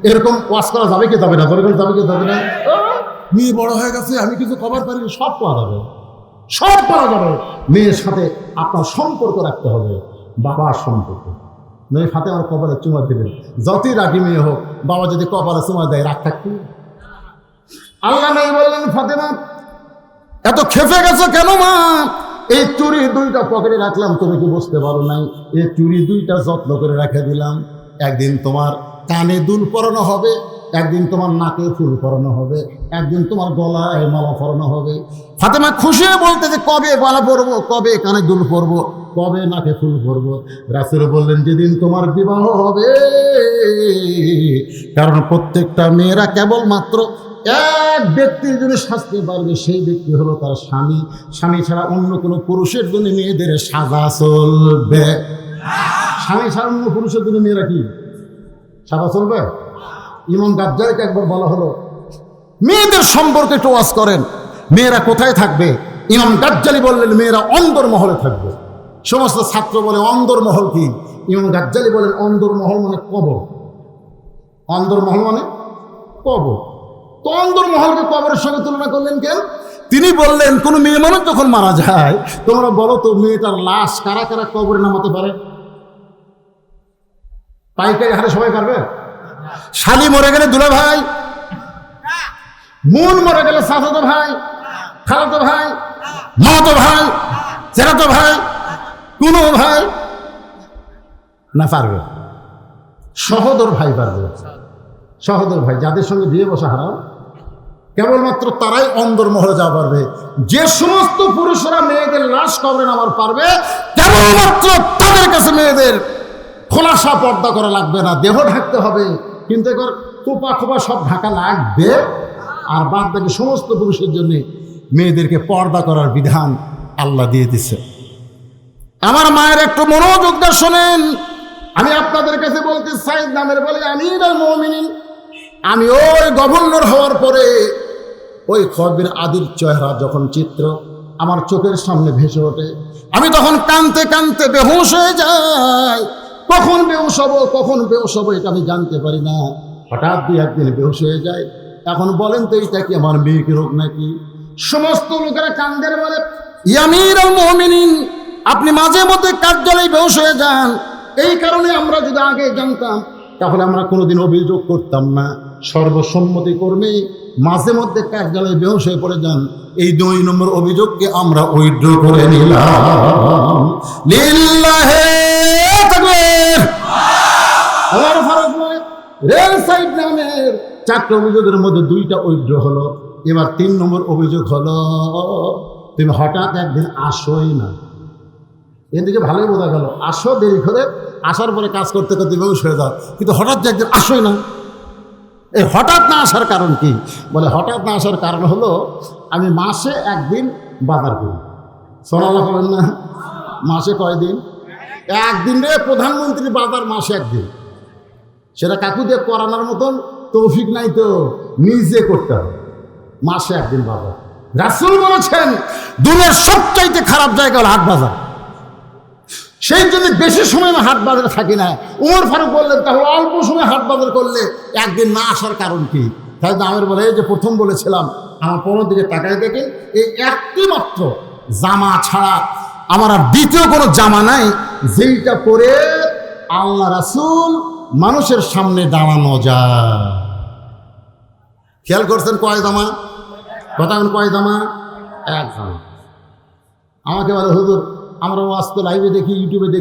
[SPEAKER 1] এরকম ওয়াজ করা যাবে কি যাবে না? যাবে কি যাবে না? মেয়ে বড় হয়ে গেছে, আমি কিছু কভার পারিনি, সব পাওয়া যাবে, সব পাওয়া যাবে। মেয়ের সাথে আপনার সম্পর্ক রাখতে হবে, বাবার সম্পর্ক। নয় ফাতেমার কপালে চুমা দিলেন। যতই রাগি মেয়ে হোক, বাবা যদি কপালে চুমা দেয় রাগ থাকবে? আল্লাহ নবী বললেন, ফাতেমা এত খেপে গেছো কেন মা? এই চুড়ি দুইটা পকেটে রাখলাম, তুমি কি বুঝতে পারো নাই? এই চুড়ি দুইটা যত্ন করে রেখে দিলাম, একদিন তোমার কানে দুল পরানো হবে, একদিন তোমার নাকে ফুল পরানো হবে, একদিন তোমার গলায় মালা পরানো হবে। ফাতেমা খুশি হয়ে বলতে যে কবে গলা পরবো, কবে কানে দুল পরবো, কবে নাকে ফুল পরবো? রাসূল বললেন যেদিন তোমার বিবাহ হবে। কারণ প্রত্যেকটা মেয়েরা কেবলমাত্র এক ব্যক্তির জন্য শাস্তি পারবে, সেই ব্যক্তি হলো তার স্বামী। স্বামী ছাড়া অন্য কোনো পুরুষের জন্য মেয়েদের সাজা চলবে। স্বামী ছাড়া অন্য পুরুষের জন্য মেয়েরা কি সাজা চলবে? ইমাম গাজ্জালিকে একবার বলা হলো মেয়েদের সম্পর্কে একটু ওয়াজ করেন, মেয়েরা কোথায় থাকবে? ইমাম গাজ্জালি বললেন মেয়েরা অন্দরমহলে থাকবে। সমস্ত ছাত্র বলে অন্দরমহল কি? ইমাম গাজ্জালি বলেন অন্দরমহল মানে কবর। অন্দরমহল মানে কবর। তো অন্দরমহলকে কবরের সঙ্গে তুলনা করলেন কেন? তিনি বললেন কোন মেয়ে মানুষ যখন মারা যায়, তোমরা বলো তো মেয়েটার লাশ কারা কারা কবরে নামাতে পারে? পাইকারি হারে সবাই পারবে? শালি মরে গেলে দুলা ভাই, মুন মরে গেলে চাচাতো ভাই, খালাতো ভাই, মামাতো ভাই, চেরাতো ভাই, কোনো ভাই না পারবে? সহোদর ভাই পারবে। সহোদর ভাই যাদের সঙ্গে বিয়ে বসা হারাম, কেবলমাত্র তারাই অন্দরমহলে যাওয়া পারবে। যে সমস্ত পুরুষরা মেয়েদের লাশ কবরে নামার পারবে, কেবলমাত্র তাদের কাছে মেয়েদের খোলাসা পর্দা করা লাগবে না, দেহ ঢাকতে হবে, কিন্তু একবার খোপা খোপা সব ঢাকা লাগবে। আর বাদ বাকি সমস্ত পুরুষের জন্য মেয়েদেরকে পর্দা করার বিধান আল্লাহ দিয়ে দিচ্ছে। আমার মায়ের একটু মনোযোগ দিয়ে শোনেন, আমি আপনাদের কাছে বলতে চাই, নামের বলে আমিরুল মুমিনিন, আমি ওই গভর্নর হওয়ার পরে ওই খবির আদির চেহারা যখন চিত্র আমার চোখের সামনে ভেসে ওঠে, আমি তখন কাঁদতে কাঁদতে বেহুশ হয়ে যাই। কখন বেহুশ হবো, কখন বেহুশ হবো এটা আমি জানতে পারি না। হঠাৎ দুই একদিন বেহুশ হয়ে যায়। এখন বলেন তো এইটা কি আমার মেয়েকে রোগ নাকি? সমস্ত লোকেরা কান্দের বলে আমিরুল মুমিনিন, আপনি মাঝে মধ্যে কার্যালয়ে বেহুশ হয়ে যান। এই কারণে আমরা যদি আগে জানতাম তাহলে আমরা কোনোদিন অভিযোগ করতাম না। সর্বসম্মতি কর্মে মাঝে মধ্যে কার্যালয়ে বেহুশ হয়ে পড়ে যান, এই 2 নম্বর অভিযোগকে আমরা উইথড্র করে নিলাম। লিল্লাহে তাকবীর। ওমর ফারুক বলে রেল সাইড নামের 4টা অভিযোগের মধ্যে 2টা উইথড্র হলো। এবার 3 নম্বর অভিযোগ হলো তুমি হঠাৎ একদিন আসোই না। এদিকে ভালোই বোঝা গেল, আসো দেরি করে, আসার পরে কাজ করতে করতে বেহুশ হয়ে যাও, কিন্তু হঠাৎ যে একদিন আসোই না। এই হঠাৎ না আসার কারণ কি? বলে হঠাৎ না আসার কারণ হলো আমি মাসে একদিন বাজার করি। সোনাল্লাহ বলেন না, মাসে কয়দিন? একদিন রে প্রধানমন্ত্রী বাজার মাসে একদিন। সেটা কাকু দিয়ে করানোর মতন তৌফিক নাই তো, নিজে করতে হবে। মাসে একদিন বাজার। রাসূল বলেছেন দুনিয়ার সবচাইতে খারাপ জায়গা হলো হাট বাজার। সেই জন্য বেশি সময় আমি হাট বাজারে থাকি না। ওমর ফারুক বললেন তাহলে অল্প সময় হাট বাজার করলে একদিন না আসার কারণ কি? তাহলে আমের বলে এই যে প্রথম বলেছিলাম, আমার পরের দিকে তাকায় দেখেন, এই একটি মাত্র জামা ছাড়া আমার আর দ্বিতীয় কোনো জামা নাই, যেইটা পরে আল্লাহ রাসূল মানুষের সামনে দাঁড়ানো যায়। খেয়াল করছেন কয় জামা? কথা কয় জামা? এক জামা। আমাকে বলে হুজুর আমরা ওয়াজ তো লাইভে দেখি, ইউটিউবে দেখি,